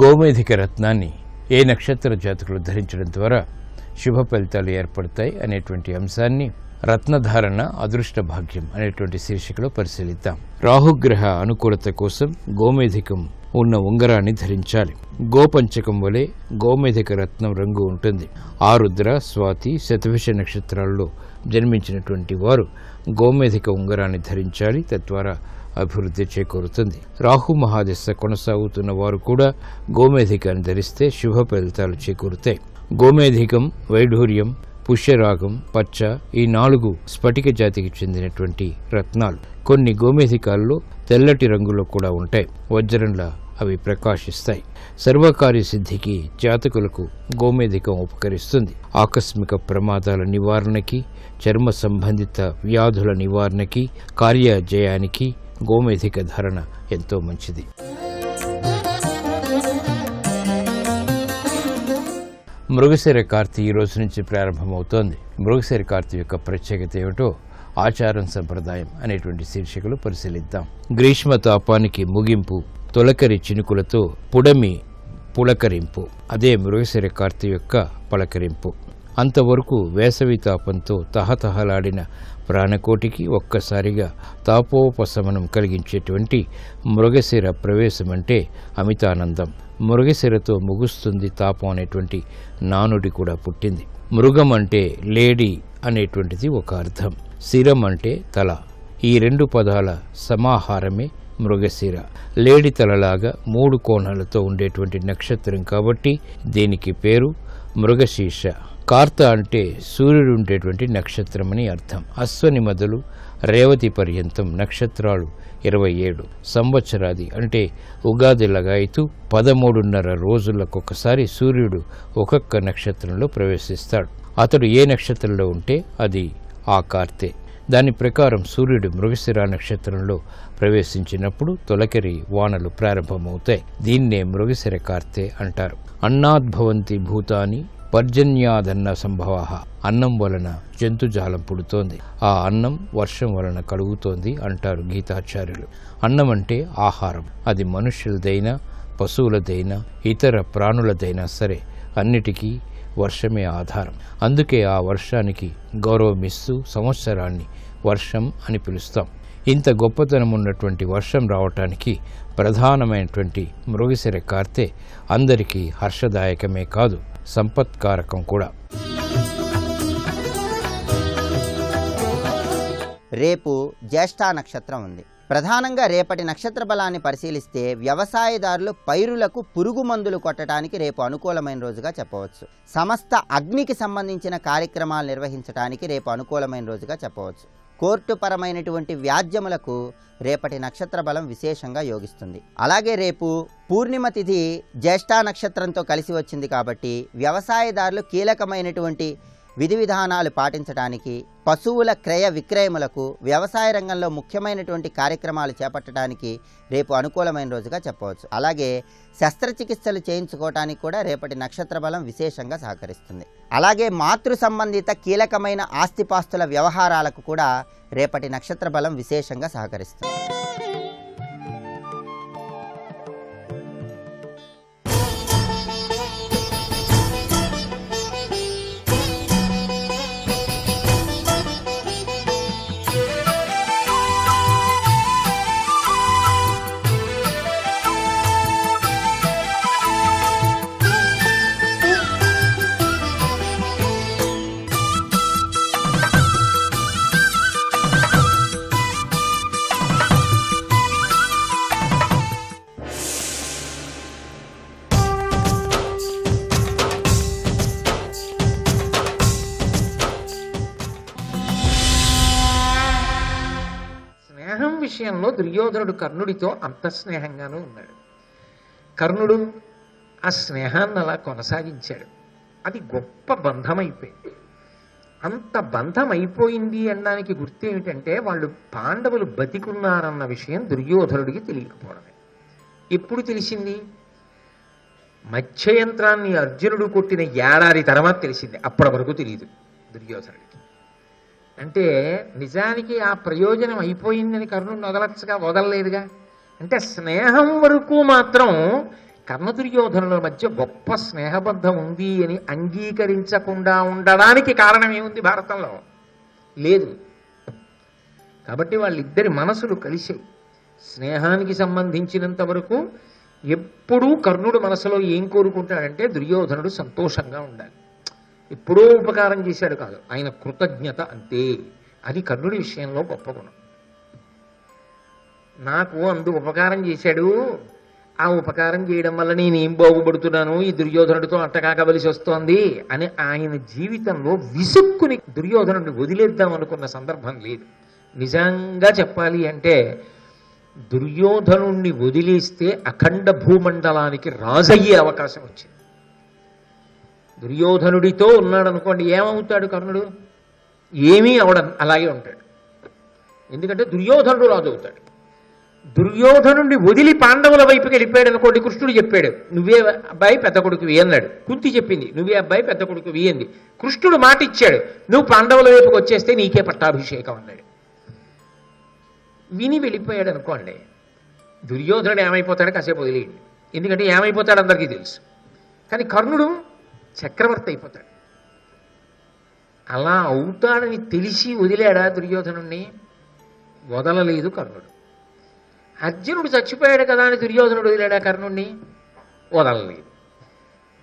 గోమేధిక రత్నాన్ని ఏ నక్షత్ర జాతకులు ధరించడం ద్వారా శుభ ఫలితాలు ఏర్పడతాయి అనేటువంటి అంశాన్ని రత్నధారణ అదృష్ట భాగ్యం అనేటువంటి శీర్షికలో పరిశీలిద్దాం. రాహుగ్రహ అనుకూలత కోసం గోమేధికం ఉన్న ఉంగరాన్ని ధరించాలి. గోపంచకం వలె గోమేధిక రత్నం రంగు ఉంటుంది. ఆరుద్ర, స్వాతి, శతభిష నక్షత్రాల్లో జన్మించినటువంటి వారు గోమేధిక ఉంగరాన్ని ధరించాలి. తద్వారా అభివృద్ధి చేకూరుతుంది. రాహు మహాదశ కొనసాగుతున్న వారు కూడా గోమేధికాన్ని ధరిస్తే శుభ ఫలితాలు చేకూరుతాయి. గోమేధికం, వైఢూర్యం, పుష్యరాగం, పచ్చ ఈ 4 స్ఫటిక జాతికి చెందినటువంటి రత్నాలు. కొన్ని గోమేధికాల్లో తెల్లటి రంగులో కూడా ఉంటాయి. వజ్రంలా అవి ప్రకాశిస్తాయి. సర్వకార్య సిద్ధికి జాతకులకు గోమేధికం ఉపకరిస్తుంది. ఆకస్మిక ప్రమాదాల నివారణకి, చర్మ సంబంధిత వ్యాధుల నివారణకి, కార్యజయానికి గోమేధిక ధారణ ఎంతో మంచిది. మృగశిర కార్తీ ఈ రోజు నుంచి ప్రారంభమవుతోంది. మృగశిర కార్తీ యొక్క ప్రత్యేకత ఏమిటో ఆచారం సంప్రదాయం అనేటువంటి శీర్షికలు పరిశీలిద్దాం. గ్రీష్మ తాపానికి ముగింపు, తొలకరి చినుకులతో పుడమి పులకరింపు, అదే మృగశిర కార్తీ యొక్క పలకరింపు. అంతవరకు వేసవి తాపంతో తహతహలాడిన ప్రాణకోటికి ఒక్కసారిగా తాపోపశమనం కలిగించేటువంటి మృగశిర ప్రవేశం అంటే అమితానందం. మృగశిరతో ముగుస్తుంది తాపం అనేటువంటి నానుడి కూడా పుట్టింది. మృగం అంటే లేడీ అనేటువంటిది ఒక అర్థం. శిరం అంటే తల. ఈ 2 పదాల సమాహారమే మృగశిర. లేడి తలలాగా 3 కోణాలతో ఉండేటువంటి నక్షత్రం కాబట్టి దీనికి పేరు మృగశీర్ష. కార్త అంటే సూర్యుడు ఉండేటువంటి నక్షత్రం అని అర్థం. అశ్వని మొదలు రేవతి పర్యంతం నక్షత్రాలు 27. సంవత్సరాది అంటే ఉగాది లగాయితూ 13.5 రోజులకొకసారి సూర్యుడు ఒక్కొక్క నక్షత్రంలో ప్రవేశిస్తాడు. అతడు ఏ నక్షత్రంలో ఉంటే అది ఆ కార్తె. దాని ప్రకారం సూర్యుడు మృగశిర నక్షత్రంలో ప్రవేశించినప్పుడు తొలకరి వానలు ప్రారంభమవుతాయి. దీన్నే మృగశిర కార్తె అంటారు. అన్నాద్భవంతి భూతాని పర్జన్యాదన్న సంభవ. అన్నం వలన జంతుజాలం పుడుతోంది. ఆ అన్నం వర్షం వలన కలుగుతోంది అంటారు గీతాచార్యులు. అన్నం అంటే ఆహారం. అది మనుష్యులదైనా, పశువులదైనా, ఇతర ప్రాణులదైనా సరే అన్నిటికీ వర్షమే ఆధారం. అందుకే ఆ వర్షానికి గౌరవమిస్తూ సంవత్సరాన్ని వర్షం అని పిలుస్తాం. ఇంత గొప్పతనం ఉన్నటువంటి వర్షం రావటానికి ప్రధానమైనటువంటి మృగశిర కార్తె అందరికీ హర్షదాయకమే కాదు, సంపత్కారకం కూడా. రేపు జ్యేష్ఠ నక్షత్రం ఉంది. ప్రధానంగా రేపటి నక్షత్ర బలాన్ని పరిశీలిస్తే వ్యవసాయదారులు పైరులకు పురుగు మందులు కొట్టడానికి రేపు అనుకూలమైన రోజుగా చెప్పవచ్చు. సమస్త అగ్నికి సంబంధించిన కార్యక్రమాలు నిర్వహించడానికి రేపు అనుకూలమైన రోజుగా చెప్పవచ్చు. కోర్టు పరమైనటువంటి వ్యాజ్యములకు రేపటి నక్షత్ర బలం విశేషంగా యోగిస్తుంది. అలాగే రేపు పూర్ణిమ తిథి జ్యేష్ఠ నక్షత్రంతో కలిసి వచ్చింది కాబట్టి వ్యవసాయదారులు కీలకమైనటువంటి విధి విధానాలు పాటించడానికి, పశువుల క్రయ విక్రయములకు, వ్యవసాయ రంగంలో ముఖ్యమైనటువంటి కార్యక్రమాలు చేపట్టడానికి రేపు అనుకూలమైన రోజుగా చెప్పవచ్చు. అలాగే శస్త్రచికిత్సలు చేయించుకోవటానికి కూడా రేపటి నక్షత్ర బలం విశేషంగా సహకరిస్తుంది. అలాగే మాతృ సంబంధిత కీలకమైన ఆస్తిపాస్తుల వ్యవహారాలకు కూడా రేపటి నక్షత్ర బలం విశేషంగా సహకరిస్తుంది. విషయంలో దుర్యోధనుడు కర్ణుడితో అంత స్నేహంగానూ ఉన్నాడు. కర్ణుడు ఆ స్నేహాన్ని అలా కొనసాగించాడు. అది గొప్ప బంధమైపోయింది. అంత బంధం అయిపోయింది అనడానికి గుర్తు ఏమిటంటే వాళ్ళు పాండవులు బతికున్నారన్న విషయం దుర్యోధనుడికి తెలియకపోవడమే. ఎప్పుడు తెలిసింది? మత్స్యయంత్రాన్ని అర్జునుడు కొట్టిన ఏడాది తర్వాత తెలిసింది. అప్పటి వరకు తెలియదు దుర్యోధనుడికి. అంటే నిజానికి ఆ ప్రయోజనం అయిపోయిందని కర్ణుడిని వదలచ్చుగా, వదలలేదుగా. అంటే స్నేహం వరకు మాత్రం కర్ణ దుర్యోధనుల మధ్య గొప్ప స్నేహబద్ధం ఉంది అని అంగీకరించకుండా ఉండడానికి కారణం ఏముంది భారతంలో? లేదు. కాబట్టి వాళ్ళిద్దరి మనసులు కలిసాయి. స్నేహానికి సంబంధించినంత వరకు ఎప్పుడూ కర్ణుడు మనసులో ఏం కోరుకుంటాడంటే దుర్యోధనుడు సంతోషంగా ఉండాలి. ఎప్పుడో ఉపకారం చేశాడు కాదు, ఆయన కృతజ్ఞత అంతే. అది కర్ణుడి విషయంలో గొప్ప గుణం. నాకు అందు ఉపకారం చేశాడు, ఆ ఉపకారం చేయడం వల్ల నేనేం బాగుపడుతున్నాను, ఈ దుర్యోధనుడితో అట్టకాకవలసి వస్తోంది అని ఆయన జీవితంలో విసుక్కుని దుర్యోధనుడిని వదిలేద్దాం అనుకున్న సందర్భం లేదు. నిజంగా చెప్పాలి అంటే దుర్యోధనుణ్ణి వదిలేస్తే అఖండ భూమండలానికి రాజయ్యే అవకాశం వచ్చింది. దుర్యోధనుడితో ఉన్నాడు అనుకోండి, ఏమవుతాడు కర్ణుడు? ఏమీ అవడం, అలాగే ఉంటాడు. ఎందుకంటే దుర్యోధనుడు రాజు అవుతాడు. దుర్యోధనుడిని వదిలి పాండవుల వైపుకి వెళ్ళిపోయాడు అనుకోండి, కృష్ణుడు చెప్పాడు నువ్వే అబ్బాయి పెద్ద కొడుకువి అన్నాడు. కుంతి చెప్పింది నువ్వే అబ్బాయి పెద్ద కొడుకువి అంది. కృష్ణుడు మాట ఇచ్చాడు నువ్వు పాండవుల వైపుకి వచ్చేస్తే నీకే పట్టాభిషేకం అన్నాడు. విని వెళ్ళిపోయాడు అనుకోండి, దుర్యోధనుడు ఏమైపోతాడో కాసేపు వదిలేయండి, ఎందుకంటే ఏమైపోతాడు అందరికీ తెలుసు. కానీ కర్ణుడు చక్రవర్తి అయిపోతాడు. అలా అవుతాడని తెలిసి వదిలాడా దుర్యోధనుణ్ణి? వదలలేదు కర్ణుడు. అర్జునుడు చచ్చిపోయాడు కదా అని దుర్యోధనుడు వదిలాడా కర్ణుణ్ణి? వదలలేదు.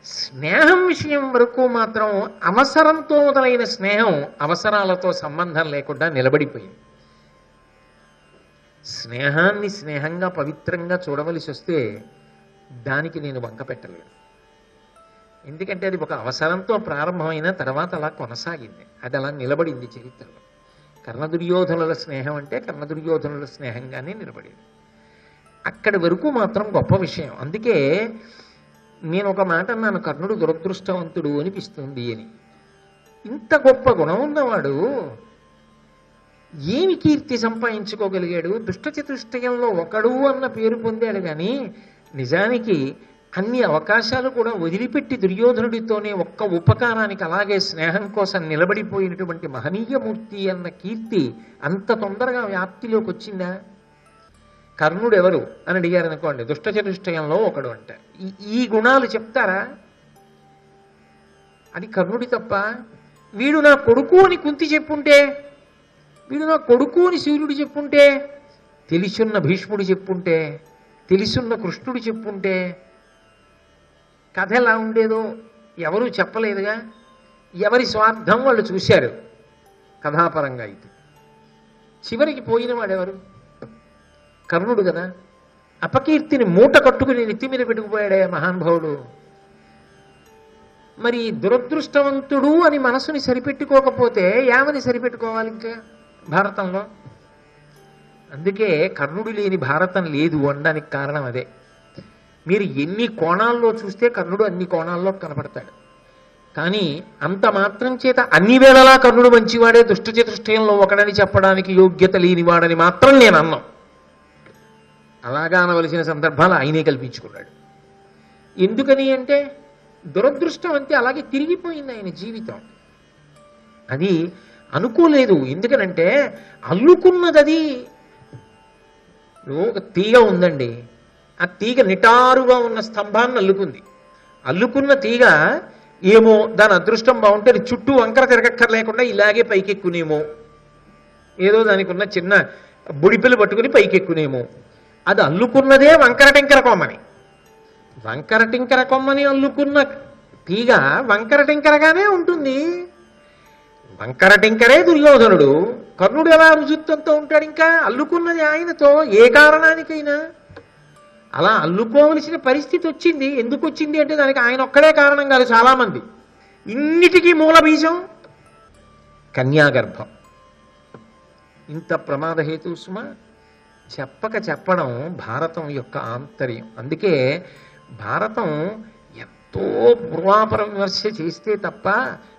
స్నేహం విషయం వరకు మాత్రం అవసరంతో మొదలైన స్నేహం అవసరాలతో సంబంధం లేకుండా నిలబడిపోయింది. స్నేహాన్ని స్నేహంగా పవిత్రంగా చూడవలసి వస్తే దానికి నేను వంక పెట్టలేను. ఎందుకంటే అది ఒక అవసరంతో ప్రారంభమైన తర్వాత అలా కొనసాగింది, అది అలా నిలబడింది చరిత్రలో. కర్ణదుర్యోధనుల స్నేహం అంటే కర్ణదుర్యోధనుల స్నేహంగానే నిలబడింది. అక్కడి వరకు మాత్రం గొప్ప విషయం. అందుకే నేను ఒక మాట అన్నాను, కర్ణుడు దురదృష్టవంతుడు అనిపిస్తుంది అని. ఇంత గొప్ప గుణం ఉన్నవాడు ఏమి కీర్తి సంపాదించుకోగలిగాడు? దుష్టచతుష్టయంలో ఒకడు అన్న పేరు పొందాడు, కానీ నిజానికి అన్ని అవకాశాలు కూడా వదిలిపెట్టి దుర్యోధనుడితోనే ఒక్క ఉపకారానికి అలాగే స్నేహం కోసం నిలబడిపోయినటువంటి మహనీయమూర్తి అన్న కీర్తి అంత తొందరగా వ్యాప్తిలోకి వచ్చిందా? కర్ణుడు ఎవరు అని అడిగారు అనుకోండి, దుష్టచతుష్టయంలో ఒకడు అంటారు. ఈ గుణాలు చెప్తారా? అది కర్ణుడి తప్ప? వీడు నా కొడుకు అని కుంతి చెప్పుంటే, వీడు నా కొడుకు అని సూర్యుడు చెప్పుంటే, తెలిసున్న భీష్ముడు చెప్పుంటే, తెలిసున్న కృష్ణుడు చెప్పుంటే కథ ఎలా ఉండేదో ఎవరూ చెప్పలేదుగా. ఎవరి స్వార్థం వాళ్ళు చూశారు కథాపరంగా. అయితే చివరికి పోయిన వాడెవరు? కర్ణుడు కదా. అపకీర్తిని మూట కట్టుకుని నెత్తి మీద పెట్టుకుపోయాడే మహానుభావుడు. మరి దురదృష్టవంతుడు అని మనసుని సరిపెట్టుకోకపోతే ఏమని సరిపెట్టుకోవాలి ఇంకా భారతంలో? అందుకే కర్ణుడు లేని భారతం లేదు అనడానికి కారణం అదే. మీరు ఎన్ని కోణాల్లో చూస్తే కర్ణుడు అన్ని కోణాల్లో కనపడతాడు. కానీ అంత మాత్రం చేత అన్ని వేళలా కర్ణుడు మంచివాడే, దుష్టచతుష్టయంలో ఒకడని చెప్పడానికి యోగ్యత లేనివాడని మాత్రం నేను అన్నాం. అలాగా అనవలసిన సందర్భాలు ఆయనే కల్పించుకున్నాడు. ఎందుకని అంటే దురదృష్టం అంతే, అలాగే తిరిగిపోయింది ఆయన జీవితం. అది అనుకోలేదు. ఎందుకనంటే అల్లుకున్నది అది. ఒక తీగ ఉందండి, ఆ తీగ నిటారుగా ఉన్న స్తంభాన్ని అల్లుకుంది. అల్లుకున్న తీగ ఏమో దాని అదృష్టం బాగుంటే చుట్టూ వంకర తిరగక్కర్లేకుండా ఇలాగే పైకెక్కునేమో, ఏదో దానికి ఉన్న చిన్న బుడిపిల్లు పట్టుకుని పైకెక్కునేమో. అది అల్లుకున్నదే వంకర టింకర కొమ్మని. వంకర టింకర కొమ్మని అల్లుకున్న తీగ వంకర టింకరగానే ఉంటుంది. వంకర టింకరే దుర్యోధనుడు. కర్ణుడు ఎలా రుజుత్వంతో ఉంటాడు? ఇంకా అల్లుకున్నది ఆయనతో ఏ కారణానికైనా. అలా అల్లుకోవలసిన పరిస్థితి వచ్చింది. ఎందుకు వచ్చింది అంటే దానికి ఆయన ఒక్కడే కారణం కాదు, చాలామంది. ఇన్నిటికీ మూల బీజం కన్యాగర్భం. ఇంత ప్రమాదహేతు సుమ చెప్పక చెప్పడం భారతం యొక్క ఆంతర్యం. అందుకే భారతం ఎంతో పూర్వాపర విమర్శ చేస్తే తప్ప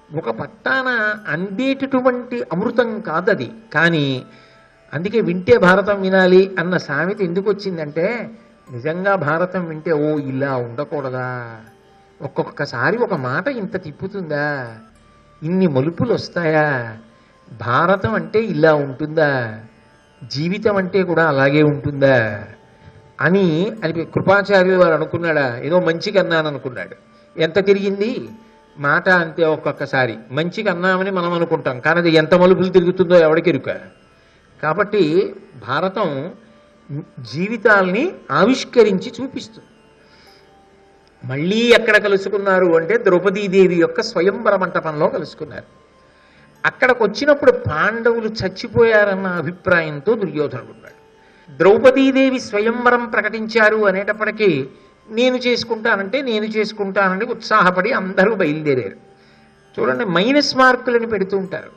ఒక పట్టాన అందేటటువంటి అమృతం కాదది. కానీ అందుకే వింటే భారతం వినాలి అన్న సామెత ఎందుకు వచ్చిందంటే, నిజంగా భారతం వింటే ఓ ఇలా ఉండకూడదా, ఒక్కొక్కసారి ఒక మాట ఇంత తిప్పుతుందా, ఇన్ని మలుపులు వస్తాయా, భారతం అంటే ఇలా ఉంటుందా, జీవితం అంటే కూడా అలాగే ఉంటుందా అని కృపాచార్యులు వారు అనుకున్నాడా? ఏదో మంచిగా అన్నాను అనుకున్నాడు. ఎంత తిరిగింది మాట అంతే. ఒక్కొక్కసారి మంచిగా అన్నామని మనం అనుకుంటాం, కానీ అది ఎంత మలుపులు తిరుగుతుందో ఎవడికెరుక. కాబట్టి భారతం జీవితాల్ని ఆవిష్కరించి చూపిస్తుంది. మళ్ళీ ఎక్కడ కలుసుకున్నారు అంటే ద్రౌపదీదేవి యొక్క స్వయంవర మంటపంలో కలుసుకున్నారు. అక్కడికి వచ్చినప్పుడు పాండవులు చచ్చిపోయారన్న అభిప్రాయంతో దుర్యోధనుడు ఉన్నాడు. ద్రౌపదీదేవి స్వయంవరం ప్రకటించారు అనేటప్పటికీ నేను చేసుకుంటానని ఉత్సాహపడి అందరూ బయలుదేరారు. చూడండి, మైనస్ మార్కులను పెడుతూ ఉంటారు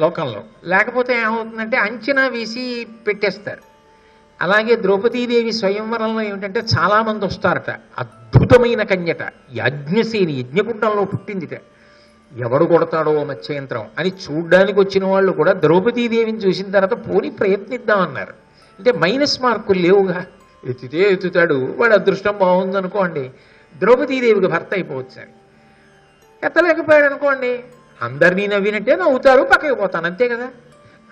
లోకంలో. లేకపోతే ఏమవుతుందంటే అంచనా వేసి పెట్టేస్తారు. అలాగే ద్రౌపదీదేవి స్వయంవరంలో ఏమిటంటే చాలామంది వస్తారట. అద్భుతమైన కన్యట, యాజ్ఞసేని, యజ్ఞకుండంలో పుట్టిందిట. ఎవడు కొడతాడో మత్స్యయంత్రం అని చూడ్డానికి వచ్చిన వాళ్ళు కూడా ద్రౌపదీదేవిని చూసిన తర్వాత పోనీ ప్రయత్నిద్దామన్నారు. అంటే మైనస్ మార్కులు లేవుగా, ఎత్తితే ఎత్తుతాడు, వాడు అదృష్టం బాగుందనుకోండి ద్రౌపదీదేవికి భర్త అయిపోవచ్చు. అని ఎత్తలేకపోయాడు అనుకోండి, అందరినీ నవ్వినట్టే నవ్వుతారు, పక్కకి పోతాను, అంతే కదా.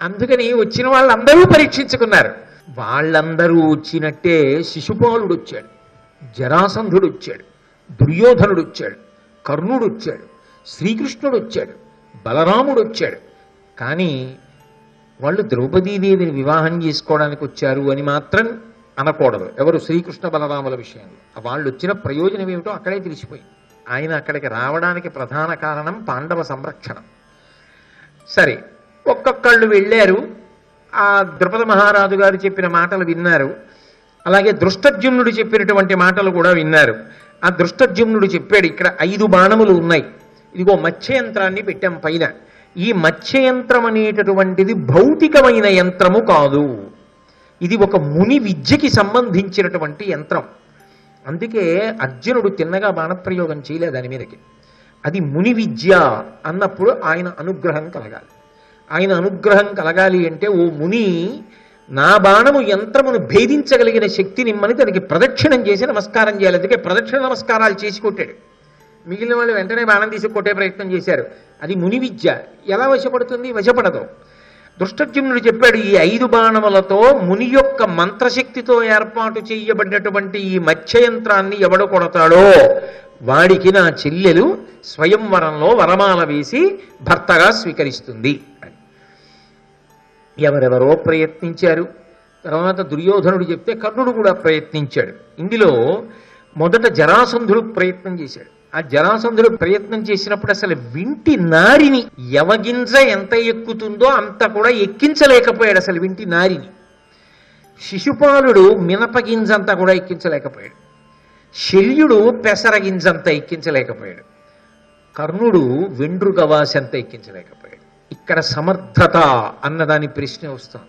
అందుకని వచ్చిన వాళ్ళందరూ పరీక్షించుకున్నారు. వాళ్ళందరూ వచ్చినట్టే శిశుపాలుడు వచ్చాడు, జరాసంధుడు వచ్చాడు, దుర్యోధనుడు వచ్చాడు, కర్ణుడు వచ్చాడు, శ్రీకృష్ణుడు వచ్చాడు, బలరాముడు వచ్చాడు. కానీ వాళ్ళు ద్రౌపదీదేవిని వివాహం చేసుకోవడానికి వచ్చారు అని మాత్రం అనకూడదు ఎవరు శ్రీకృష్ణ బలరాముల విషయంలో. వాళ్ళు వచ్చిన ప్రయోజనం ఏమిటో అక్కడే తెలిసిపోయింది. ఆయన అక్కడికి రావడానికి ప్రధాన కారణం పాండవ సంరక్షణం. సరే, ఒక్కొక్కళ్ళు వెళ్ళారు. ఆ ద్రుపద మహారాజు గారు చెప్పిన మాటలు విన్నారు. అలాగే దృష్టద్యుమ్నుడు చెప్పినటువంటి మాటలు కూడా విన్నారు. ఆ దృష్టద్యుమ్నుడు చెప్పాడు, ఇక్కడ 5 బాణములు ఉన్నాయి, ఇదిగో మత్స్యయంత్రాన్ని పెట్టాం పైన. ఈ మత్స్యయంత్రం అనేటటువంటిది భౌతికమైన యంత్రము కాదు, ఇది ఒక ముని విద్యకి సంబంధించినటువంటి యంత్రం. అందుకే అర్జునుడు తిన్నగా బాణప్రయోగం చేయలేదు దాని మీదకి. అది ముని విద్య అన్నప్పుడు ఆయన అనుగ్రహం కలగాలి. ఆయన అనుగ్రహం కలగాలి అంటే, ఓ ముని, నా బాణము యంత్రమును భేదించగలిగిన శక్తి నిమ్మని దానికి ప్రదక్షిణం చేసి నమస్కారం చేయాలి. అందుకే ప్రదక్షిణ నమస్కారాలు చేసి కొట్టాడు. మిగిలిన వాళ్ళు వెంటనే బాణం తీసి కొట్టే ప్రయత్నం చేశారు. అది ముని విద్య. ఎలా వశపడుతుంది? వశపడదు. దృష్టద్యుమ్నుడు చెప్పాడు, ఈ 5 బాణములతో ముని యొక్క మంత్రశక్తితో ఏర్పాటు చేయబడినటువంటి ఈ మత్స్యయంత్రాన్ని ఎవడు కొడతాడో వాడికి నా చెల్లెలు స్వయంవరంలో వరమాల వేసి భర్తగా స్వీకరిస్తుంది అని. ఎవరెవరో ప్రయత్నించారు. తర్వాత దుర్యోధనుడు చెప్తే కర్ణుడు కూడా ప్రయత్నించాడు. ఇందులో మొదట జరాసంధుడు ప్రయత్నం చేశాడు. ఆ జరాసంధుడు ప్రయత్నం చేసినప్పుడు అసలు వింటి నారిని యవగింజ ఎంత ఎక్కుతుందో అంత కూడా ఎక్కించలేకపోయాడు. అసలు వింటి నారిని శిశుపాలుడు మినపగింజంతా కూడా ఎక్కించలేకపోయాడు. శల్యుడు పెసరగింజంత ఎక్కించలేకపోయాడు. కర్ణుడు వెండ్రుగవాసంత ఎక్కించలేకపోయాడు. ఇక్కడ సమర్థత అన్నదాని ప్రశ్న వస్తుంది.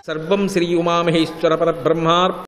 సర్వం శ్రీ ఉమామహేశ్వర పరబ్రహ్మార్పణమస్తు.